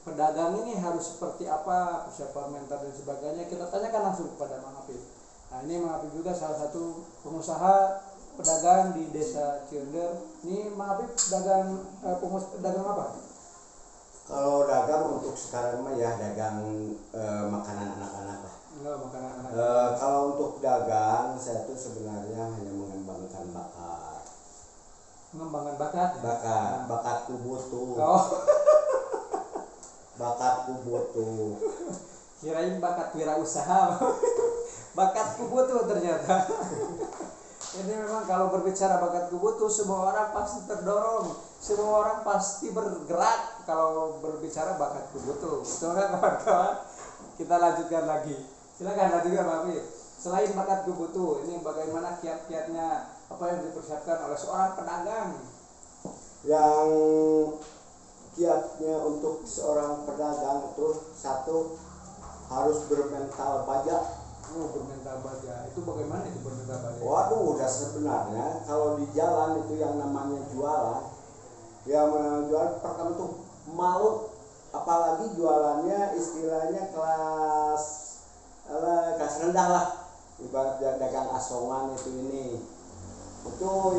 pedagang ini harus seperti apa, persiapan mental dan sebagainya, kita tanyakan langsung kepada Mang Apip. Nah, ini Mang Apip juga salah satu pengusaha pedagang di Desa Ciender. Ini Mang Apip dagang apa? Kalau dagang untuk sekarang mah ya dagang makanan anak-anak lah. Makanan anak. Kalau untuk dagang saya tuh sebenarnya hanya mengembangkan bakat. Mengembangkan bakat? Bakatku butuh. Oh. Bakatku butuh. Kirain bakat wirausaha. Bakatku butuh ternyata. Ini memang kalau berbicara bakatku butuh, semua orang pasti terdorong, semua orang pasti bergerak kalau berbicara bakatku butuh. Betul kan kawan-kawan? Kita lanjutkan lagi. Silakan lanjutkan Pak Apip. Selain bakatku butuh, ini bagaimana kiat-kiatnya, apa yang dipersiapkan oleh seorang pedagang? Yang kiatnya untuk seorang pedagang itu satu, harus bermental baja. Bermental baja. Itu bagaimana itu bermental baja? Waduh, udah sebenarnya kalau di jalan itu yang namanya jualan, yang jualan pertama tuh malu, apalagi jualannya istilahnya kelas rendah lah, ibarat dagang asongan itu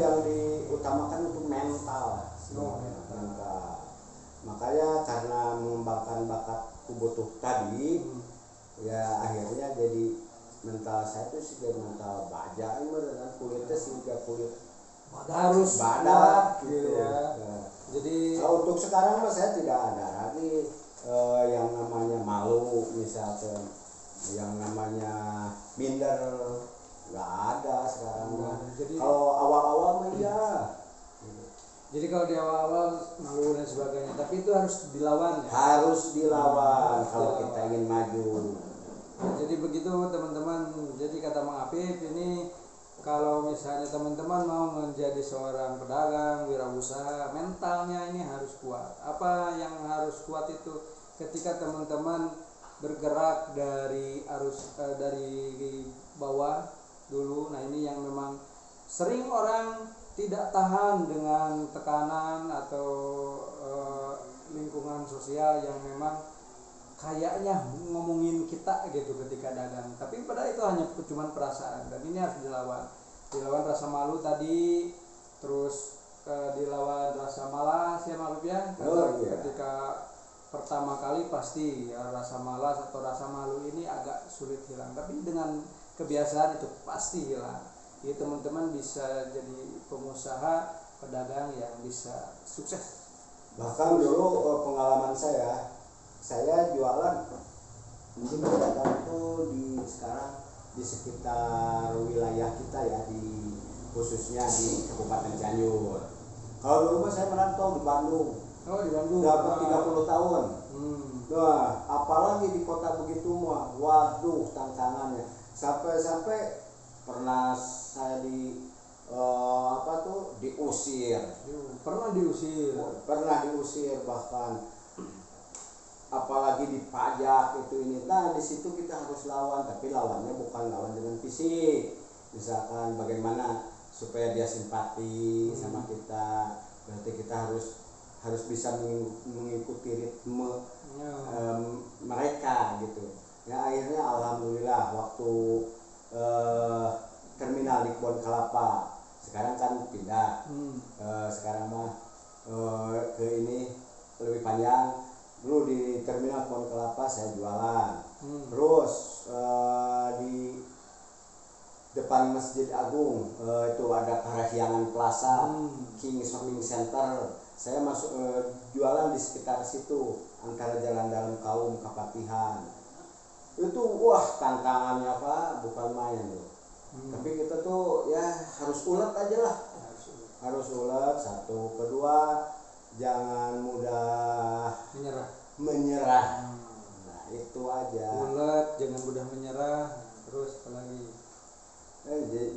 yang diutamakan untuk mental. Mental. Makanya karena mengembangkan bakatku butuh tadi, ya akhirnya jadi mental saya itu sih mental baja, dan kulitnya sih juga kulit harus badak gitu ya. Nah, jadi untuk sekarang mah saya tidak ada lagi yang namanya malu, misalkan yang namanya minder, nggak ada sekarang mah. Kalau awal-awal mah ya. Jadi kalau di awal-awal malu dan sebagainya, tapi itu harus dilawan ya. Harus dilawan kalau kita ingin maju. Nah, jadi begitu teman-teman. Jadi kata Mang Apip ini, kalau misalnya teman-teman mau menjadi seorang pedagang, wirausaha, mentalnya ini harus kuat. Apa yang harus kuat itu? Ketika teman-teman bergerak dari dari bawah dulu. Nah, ini yang memang sering orang tidak tahan dengan tekanan atau lingkungan sosial yang memang kayaknya ngomongin kita gitu ketika dagang, tapi padahal itu hanya cuma perasaan, dan ini harus dilawan rasa malu tadi, terus dilawan rasa malas ya Mang Apip ya. Ketika pertama kali pasti ya, rasa malas atau rasa malu ini agak sulit hilang, tapi dengan kebiasaan itu pasti hilang. Jadi teman-teman bisa jadi pengusaha pedagang yang bisa sukses. Bahkan dulu pengalaman saya jualan Mungkin berdagang itu di sekarang di sekitar wilayah kita ya, di khususnya di Kabupaten Cianjur. Kalau dulu mah saya merantau di Bandung. Oh, di Bandung. Dapat 30 tahun. Nah, apalagi di kota begitu mah, waduh tantangannya. Sampai pernah saya diusir. Pernah diusir. Pernah diusir bahkan, apalagi di pajak itu ini. Nah, di situ kita harus lawan, tapi lawannya bukan lawan dengan fisik. Misalkan bagaimana supaya dia simpati sama kita, berarti kita harus bisa mengikuti ritme mereka gitu. Ya akhirnya alhamdulillah waktu terminal di Kebon Kelapa sekarang kan pindah, sekarang mah ke ini lebih panjang. Dulu di terminal Kebon Kelapa saya jualan, terus di depan Masjid Agung itu ada Parahyangan Plaza, King Shopping Center. Saya masuk jualan di sekitar situ, antara Jalan Dalam Kaum Kapatihan. Itu wah tantangannya Pak, bukan main loh. Tapi kita tuh ya harus ulet aja lah. Harus ulet, satu. Kedua, jangan mudah menyerah. Nah, itu aja. Ulet, jangan mudah menyerah. Terus apa lagi?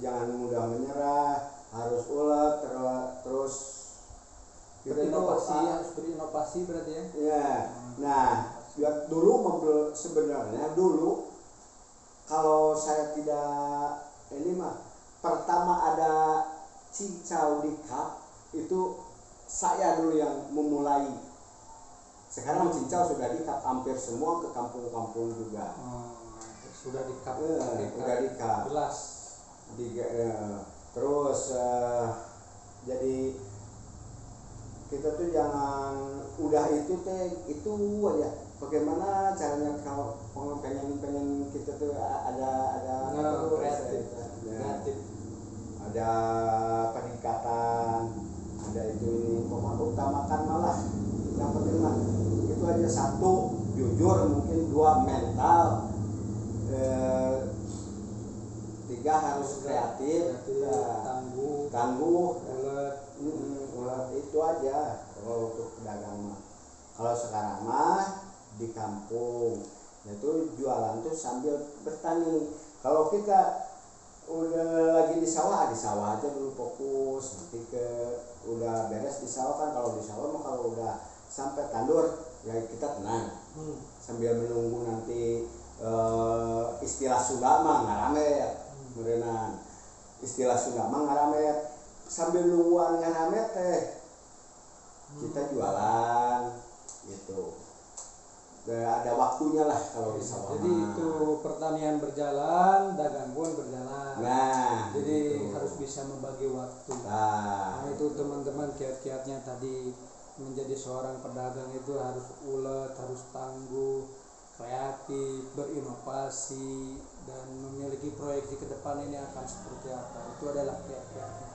Jangan mudah menyerah, harus ulet, terus berinovasi, harus berinovasi berarti ya. Ya. Nah, dulu sebenarnya dulu kalau saya tidak ini mah pertama ada cincau di Cup itu saya dulu yang memulai. Sekarang cincau sudah di Cup hampir semua ke kampung-kampung juga. Sudah di Cup. Sudah di Cup. Jelas. Terus jadi kita tuh jangan udah itu aja. Bagaimana caranya kalau pengen kita tuh ada kreatif. Ada peningkatan, ada itu ini. Pokoknya utamakan malah yang penting mah itu aja. Satu, jujur, mungkin dua, mental, tiga harus kreatif, tangguh, ulet, itu aja kalau untuk pedagang mah. Kalau sekarang mah di kampung itu jualan tuh sambil bertani. Kalau kita udah lagi di sawah aja dulu fokus, nanti udah beres di sawah kan. Kalau di sawah mah kalau udah sampai tandur ya kita tenang sambil menunggu nanti istilah Sunda mah ngaramet merenang. Istilah Sunda mah ngaramet, sambil nungguan ngaramet kita jualan gitu. Ada waktunya lah kalau di sawah. Jadi itu pertanian berjalan, dagang pun berjalan. Nah, jadi gitu. harus bisa membagi waktu. Nah, itu teman-teman kiat-kiatnya tadi, menjadi seorang pedagang itu harus ulet, harus tangguh, kreatif, berinovasi, dan memiliki proyeksi ke depan ini akan seperti apa. Itu adalah kiat-kiatnya.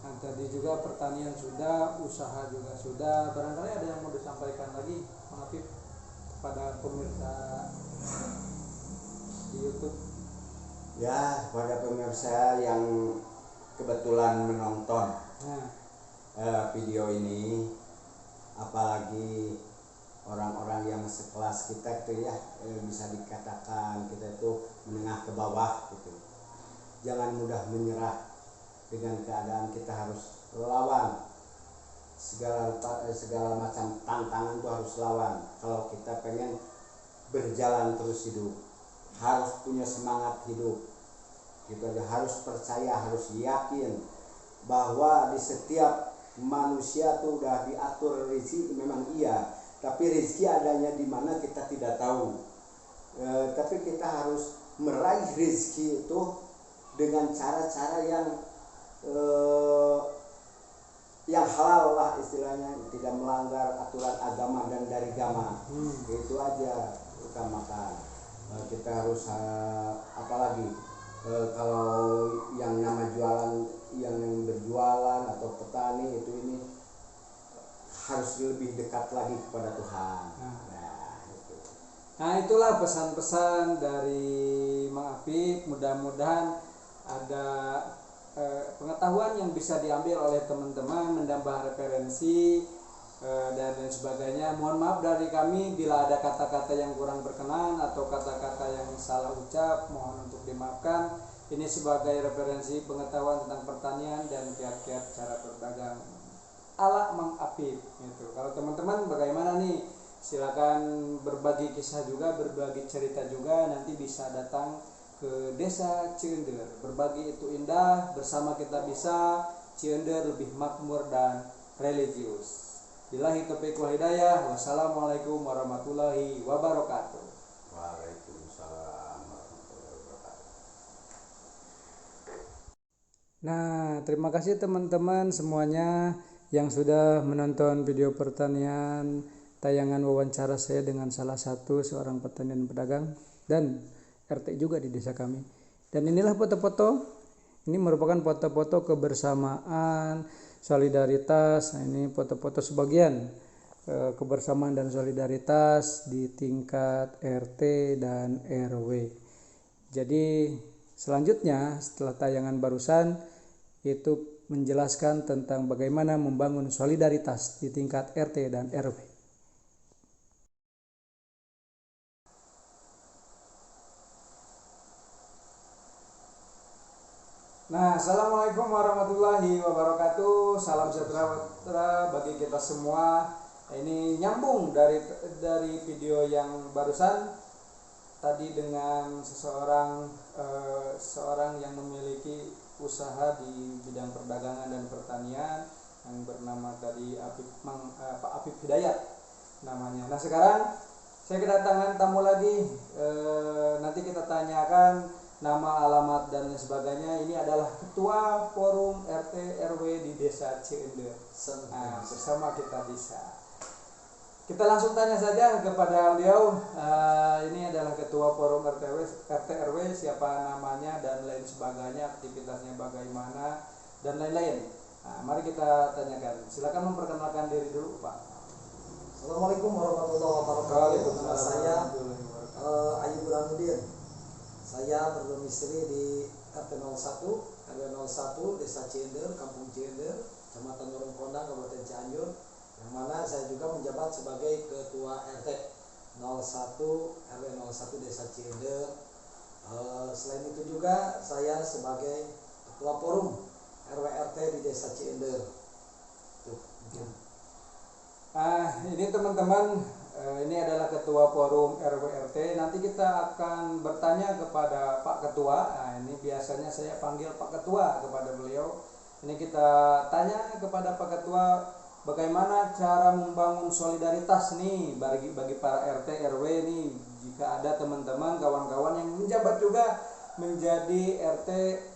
Nah, tadi juga pertanian sudah, usaha juga sudah. Barangkali ada yang mau disampaikan lagi, Bang Afif, pada pemirsa di YouTube? Ya, pada pemirsa yang kebetulan menonton video ini, apalagi orang-orang yang sekelas kita itu ya, bisa dikatakan kita itu menengah ke bawah gitu. Jangan mudah menyerah dengan keadaan. Kita harus lawan segala macam tantangan, itu harus lawan. Kalau kita pengen berjalan terus hidup, harus punya semangat hidup gitu aja. Harus percaya, harus yakin bahwa di setiap manusia tuh udah diatur rezeki. Memang iya, tapi rezeki adanya di mana kita tidak tahu. Tapi kita harus meraih rezeki itu dengan cara-cara yang halal lah istilahnya, tidak melanggar aturan agama dan dari agama. Itu aja utamakan. Kita harus apalagi kalau yang nama jualan, yang berjualan atau petani itu ini harus lebih dekat lagi kepada Tuhan. Nah, itu. Nah, itulah pesan-pesan dari Mang Apip. Mudah-mudahan ada pengetahuan yang bisa diambil oleh teman-teman, menambah referensi dan lain sebagainya. Mohon maaf dari kami bila ada kata-kata yang kurang berkenan atau kata-kata yang salah ucap, mohon untuk dimaafkan. Ini sebagai referensi pengetahuan tentang pertanian dan kiat-kiat cara berdagang ala Mang Apip gitu. Kalau teman-teman bagaimana nih? Silakan berbagi kisah juga, berbagi cerita juga, nanti bisa datang ke Desa Ciender. Berbagi itu indah, bersama kita bisa Ciender lebih makmur dan religius. Billahi taufiq wal hidayah. Wassalamualaikum warahmatullahi wabarakatuh. Waalaikumsalam warahmatullahi wabarakatuh. Nah, terima kasih teman-teman semuanya yang sudah menonton video pertanian tayangan wawancara saya dengan salah satu seorang petani dan pedagang dan RT juga di desa kami. Dan inilah foto-foto. Ini merupakan foto-foto kebersamaan, solidaritas. Nah, ini foto-foto sebagian kebersamaan dan solidaritas di tingkat RT dan RW. Jadi selanjutnya setelah tayangan barusan itu menjelaskan tentang bagaimana membangun solidaritas di tingkat RT dan RW. Nah, assalamualaikum warahmatullahi wabarakatuh. Salam sejahtera bagi kita semua. Ini nyambung dari video yang barusan tadi dengan seorang yang memiliki usaha di bidang perdagangan dan pertanian yang bernama tadi Pak Apip Hidayat namanya. Nah, sekarang saya kedatangan tamu lagi. Nanti kita tanyakan nama, alamat dan sebagainya. Ini adalah Ketua Forum RT RW di Desa Ciender. Nah, bersama kita bisa. Kita langsung tanya saja kepada beliau. Ini adalah Ketua Forum RT RW, siapa namanya dan lain sebagainya, aktivitasnya bagaimana dan lain-lain. Nah, mari kita tanyakan. Silakan memperkenalkan diri dulu, Pak. Assalamualaikum warahmatullahi wabarakatuh. Nama saya Ayub Burhanuddin. Saya berdomisili di RT 01 RW 01 Desa Ciender, Kampung Ciender, Kecamatan Dorong Kondang, Kabupaten Cianjur, yang mana saya juga menjabat sebagai Ketua RT 01 RW 01 Desa Ciender. Selain itu juga saya sebagai Ketua Forum RW RT di Desa Ciender. Ini teman-teman, ini adalah Ketua Forum RW RT. Nanti kita akan bertanya kepada Pak Ketua. Nah, ini biasanya saya panggil Pak Ketua kepada beliau. Ini kita tanya kepada Pak Ketua, bagaimana cara membangun solidaritas nih bagi para RT RW nih, jika ada teman-teman kawan-kawan yang menjabat juga menjadi RT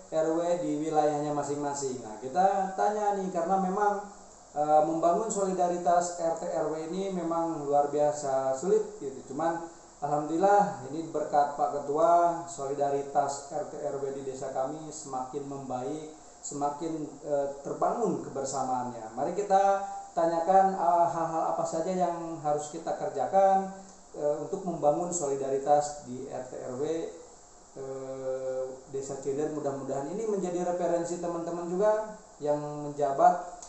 RW di wilayahnya masing-masing. Nah, kita tanya nih karena memang membangun solidaritas RT RW ini memang luar biasa sulit gitu. Cuman alhamdulillah ini berkat Pak Ketua, solidaritas RT RW di desa kami semakin membaik, semakin terbangun kebersamaannya. Mari kita tanyakan hal-hal apa saja yang harus kita kerjakan untuk membangun solidaritas di RT RW Desa Ciender. Mudah-mudahan ini menjadi referensi teman-teman juga yang menjabat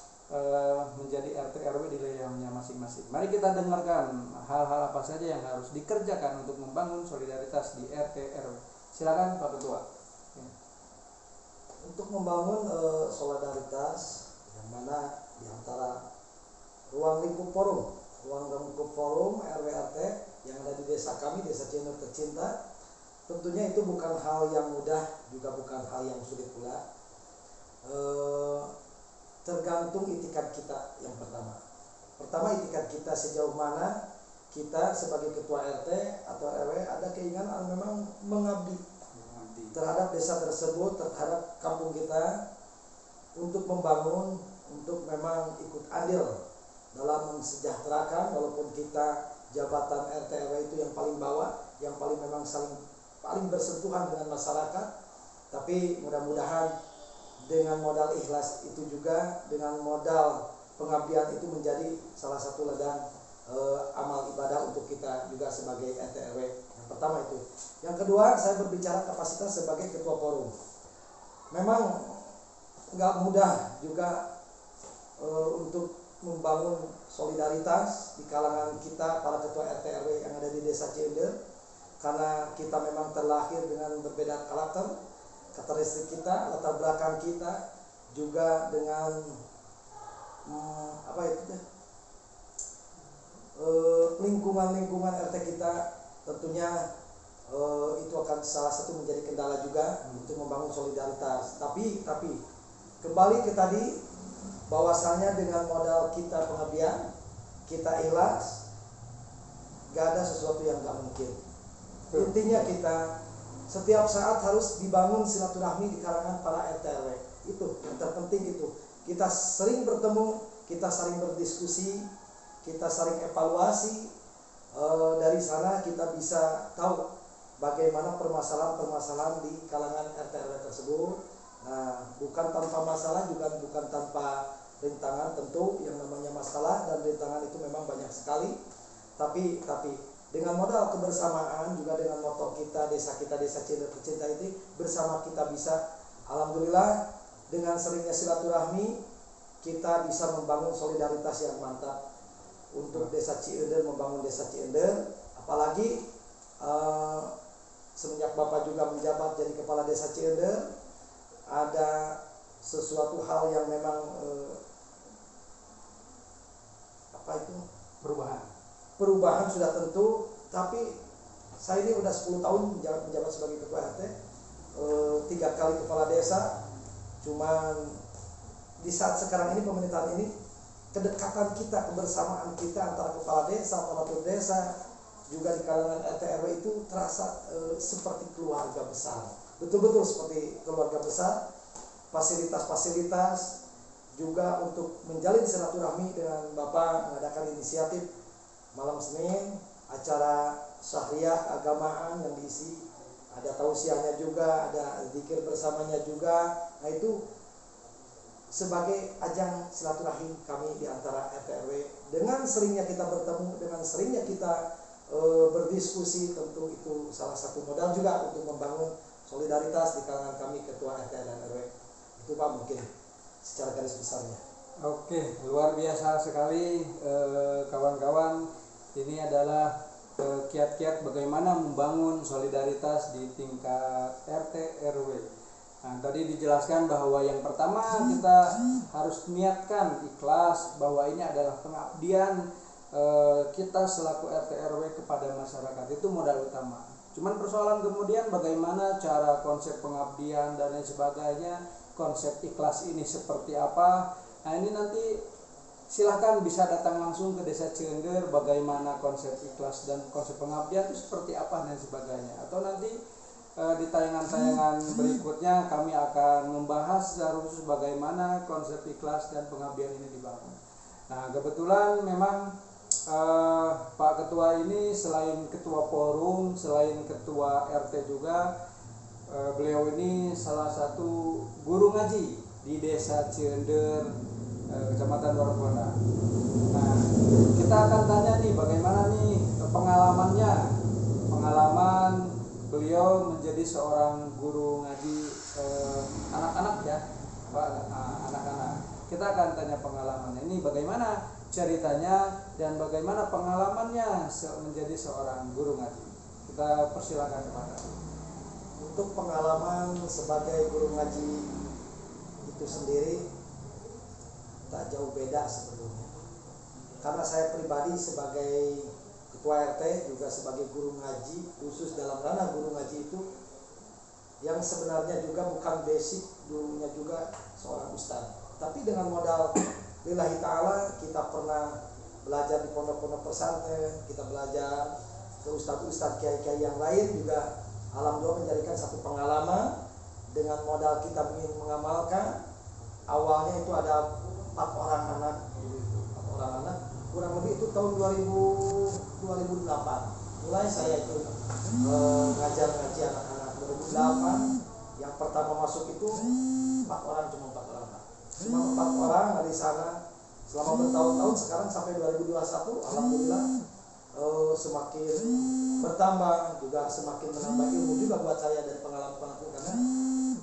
menjadi RT RW di wilayahnya masing-masing. Mari kita dengarkan hal-hal apa saja yang harus dikerjakan untuk membangun solidaritas di RT RW. Silakan Pak Ketua. Untuk membangun solidaritas, yang mana di antara ruang lingkup forum RW RT yang ada di desa kami, Desa Ciender tercinta, tentunya itu bukan hal yang mudah, juga bukan hal yang sulit pula. Tergantung itikat kita yang pertama. Itikat kita sejauh mana kita sebagai ketua RT atau RW ada keinginan memang mengabdi terhadap desa tersebut, terhadap kampung kita, untuk membangun, untuk memang ikut andil dalam mensejahterakan, walaupun kita jabatan RT RW itu yang paling bawah, yang paling memang paling bersentuhan dengan masyarakat, tapi mudah-mudahan dengan modal ikhlas itu juga, dengan modal pengabdian itu menjadi salah satu ladang amal ibadah untuk kita juga sebagai RT RW. Yang pertama itu. Yang kedua, saya berbicara kapasitas sebagai ketua forum. Memang nggak mudah juga untuk membangun solidaritas di kalangan kita para ketua RT RW yang ada di Desa Ciender, karena kita memang terlahir dengan berbeda karakteristik kita, latar belakang kita, juga dengan lingkungan RT kita tentunya itu akan salah satu menjadi kendala juga untuk membangun solidaritas. Tapi kembali ke tadi, bahwasanya dengan modal kita pengabdian, kita ikhlas, gak ada sesuatu yang gak mungkin. Intinya kita setiap saat harus dibangun silaturahmi di kalangan para RT RW. Itu yang terpenting itu. Kita sering bertemu, kita saling berdiskusi, kita saling evaluasi. Dari sana kita bisa tahu bagaimana permasalahan-permasalahan di kalangan RT RW tersebut. Nah, bukan tanpa masalah juga bukan tanpa rintangan. Tentu yang namanya masalah dan rintangan itu memang banyak sekali. Tapi dengan modal kebersamaan, juga dengan moto kita Desa Ciender Tercinta itu, bersama kita bisa, alhamdulillah, dengan seringnya silaturahmi kita bisa membangun solidaritas yang mantap untuk Desa Ciender, membangun Desa Ciender. Apalagi semenjak Bapak juga menjabat jadi kepala Desa Ciender, ada sesuatu hal yang memang perubahan sudah tentu. Tapi saya ini udah 10 tahun menjabat sebagai ketua RT, 3 kali kepala desa. Cuman di saat sekarang ini, pemerintahan ini, kedekatan kita, kebersamaan kita antara kepala desa, aparatur desa, juga di kalangan RT RW itu terasa seperti keluarga besar. Betul-betul seperti keluarga besar. Fasilitas-fasilitas juga untuk menjalin silaturahmi dengan Bapak mengadakan inisiatif malam Senin, acara syahriah agamaan yang diisi, ada tausiahnya juga, ada zikir bersamanya juga. Nah, itu sebagai ajang silaturahim kami di antara RT RW. Dengan seringnya kita bertemu, dengan seringnya kita berdiskusi, tentu itu salah satu modal juga untuk membangun solidaritas di kalangan kami ketua RT dan RW. Itu Pak mungkin secara garis besarnya. Oke, luar biasa sekali kawan-kawan. Ini adalah kiat-kiat bagaimana membangun solidaritas di tingkat RT RW. Nah, tadi dijelaskan bahwa yang pertama kita harus niatkan ikhlas, bahwa ini adalah pengabdian kita selaku RT RW kepada masyarakat, itu modal utama. Cuman persoalan kemudian bagaimana cara konsep pengabdian dan lain sebagainya, konsep ikhlas ini seperti apa. Nah, ini nanti silahkan bisa datang langsung ke Desa Ciender, bagaimana konsep ikhlas dan konsep pengabdian itu seperti apa dan sebagainya. Atau nanti di tayangan-tayangan berikutnya kami akan membahas secara khusus bagaimana konsep ikhlas dan pengabdian ini dibangun. Nah, kebetulan memang Pak Ketua ini selain Ketua Forum, selain Ketua RT juga, beliau ini salah satu guru ngaji di Desa Ciender, Kecamatan Warpona. Nah, kita akan tanya nih bagaimana nih pengalaman beliau menjadi seorang guru ngaji anak-anak ya, Pak, anak-anak. Kita akan tanya pengalamannya ini bagaimana ceritanya dan bagaimana pengalamannya menjadi seorang guru ngaji. Kita persilakan kepada. Untuk pengalaman sebagai guru ngaji itu sendiri tak jauh beda sebetulnya. Karena saya pribadi sebagai ketua RT juga sebagai guru ngaji, khusus dalam ranah guru ngaji itu yang sebenarnya juga bukan basic, dulunya juga seorang ustadz. Tapi dengan modal lillahi ta'ala, kita pernah belajar di pondok-pondok pesantren, kita belajar ke ustadz-ustadz kiai-kiai yang lain juga, alhamdulillah menjadikan satu pengalaman. Dengan modal kita ingin mengamalkan, awalnya itu ada 4 orang anak, kurang lebih itu tahun 2008 mulai saya itu ngajar ngaji anak-anak. 2008 yang pertama masuk itu 4 orang, cuma 4 orang dari sana selama bertahun-tahun. Sekarang sampai 2021 alhamdulillah semakin bertambah, juga semakin menambah ilmu juga buat saya dari pengalaman aku, karena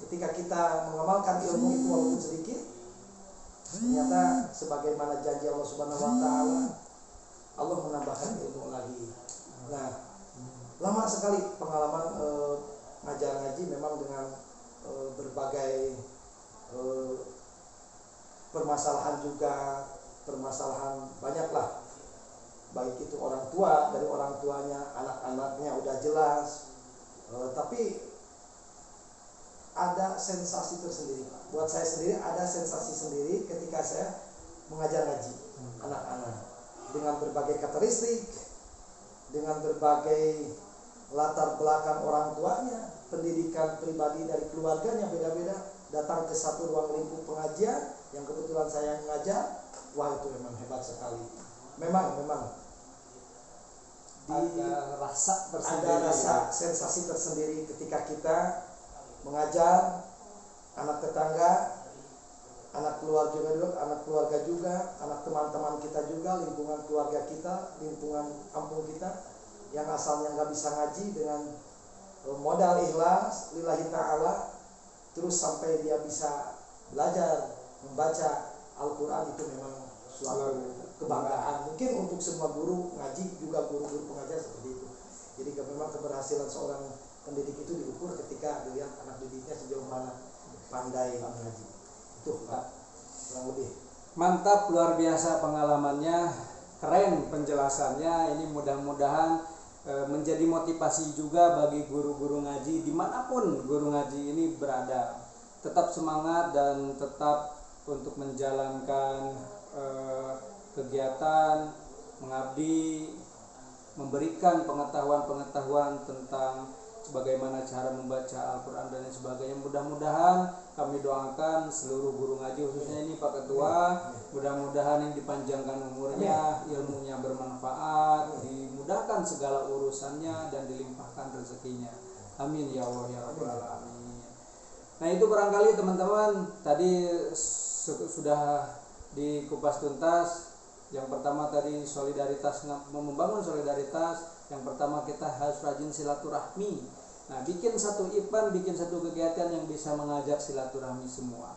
ketika kita mengamalkan ilmu itu walaupun sedikit, ternyata sebagaimana janji Allah Subhanahu wa taala, Allah menambahkan ilmu lagi. Nah, lama sekali pengalaman ngajar ngaji memang dengan berbagai permasalahan juga, permasalahan banyaklah, baik itu orang tua, dari orang tuanya, anak-anaknya udah jelas, tapi ada sensasi tersendiri Pak. Buat saya sendiri ada sensasi sendiri ketika saya mengajar ngaji anak-anak dengan berbagai karakteristik, dengan berbagai latar belakang orang tuanya, pendidikan pribadi dari keluarganya beda-beda, datang ke satu ruang lingkup pengajian yang kebetulan saya ngajar. Wah, itu memang hebat sekali. Memang ada rasa tersendiri, ada rasa sensasi tersendiri ketika kita mengajar anak tetangga, anak keluarga juga, anak teman-teman kita juga, lingkungan keluarga kita, lingkungan kampung kita yang asalnya nggak bisa ngaji, dengan modal ikhlas lillahi ta'ala, terus sampai dia bisa belajar membaca Al-Quran, itu memang suatu kebanggaan. Mungkin untuk semua guru ngaji juga, guru-guru pengajar seperti itu. Jadi memang keberhasilan seorang pendidik itu diukur ketika dilihat anak didiknya sejauh mana pandai mengaji. Itu Pak, kurang lebih. Mantap, luar biasa pengalamannya, keren penjelasannya. Ini mudah-mudahan menjadi motivasi juga bagi guru-guru ngaji dimanapun guru ngaji ini berada. Tetap semangat dan tetap untuk menjalankan kegiatan mengabdi, memberikan pengetahuan-pengetahuan tentang bagaimana cara membaca Al-Quran dan lain sebagainya. Mudah-mudahan kami doakan seluruh guru ngaji, khususnya ini Pak Ketua, mudah-mudahan yang dipanjangkan umurnya, ilmunya bermanfaat, dimudahkan segala urusannya dan dilimpahkan rezekinya. Amin ya Allah ya Rabbal Alamin. Nah, itu barangkali teman-teman tadi sudah dikupas tuntas. Yang pertama tadi solidaritas, membangun solidaritas. Yang pertama kita harus rajin silaturahmi. Nah, bikin satu event, bikin satu kegiatan yang bisa mengajak silaturahmi semua.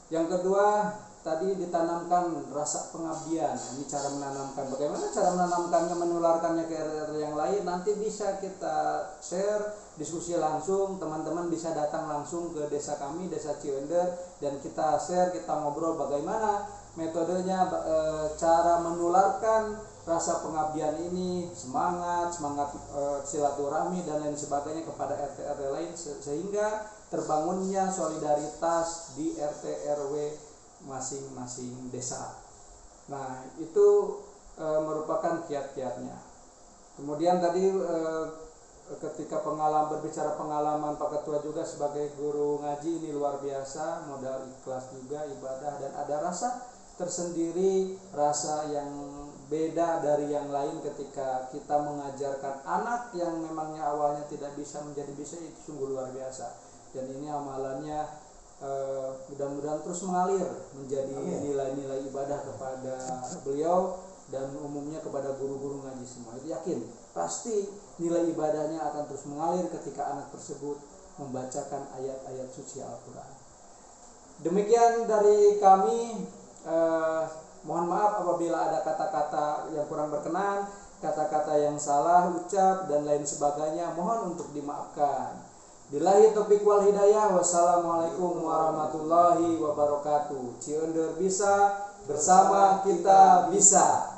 Yang kedua tadi ditanamkan rasa pengabdian. Ini cara menanamkan. Bagaimana cara menanamkannya, menularkannya ke RT yang lain? Nanti bisa kita share, diskusi langsung. Teman-teman bisa datang langsung ke desa kami, desa Ciwender, dan kita share, kita ngobrol bagaimana metodenya, cara menularkan rasa pengabdian ini, semangat silaturahmi dan lain sebagainya kepada RT lain, sehingga terbangunnya solidaritas di RT RW masing-masing desa. Nah, itu merupakan kiat-kiatnya. Kemudian tadi ketika berbicara pengalaman Pak Ketua juga sebagai guru ngaji, ini luar biasa, modal ikhlas juga, ibadah, dan ada rasa tersendiri, rasa yang beda dari yang lain ketika kita mengajarkan anak yang memangnya awalnya tidak bisa menjadi bisa. Itu sungguh luar biasa, dan ini amalannya mudah-mudahan terus mengalir menjadi nilai-nilai ibadah kepada beliau dan umumnya kepada guru-guru ngaji semua. Itu yakin pasti nilai ibadahnya akan terus mengalir ketika anak tersebut membacakan ayat-ayat suci Al-Quran. Demikian dari kami. Mohon maaf apabila ada kata-kata yang kurang berkenan, kata-kata yang salah ucap dan lain sebagainya, mohon untuk dimaafkan. Billahi taufiq wal hidayah. Wassalamualaikum warahmatullahi wabarakatuh. Ciwender bisa, bersama kita bisa.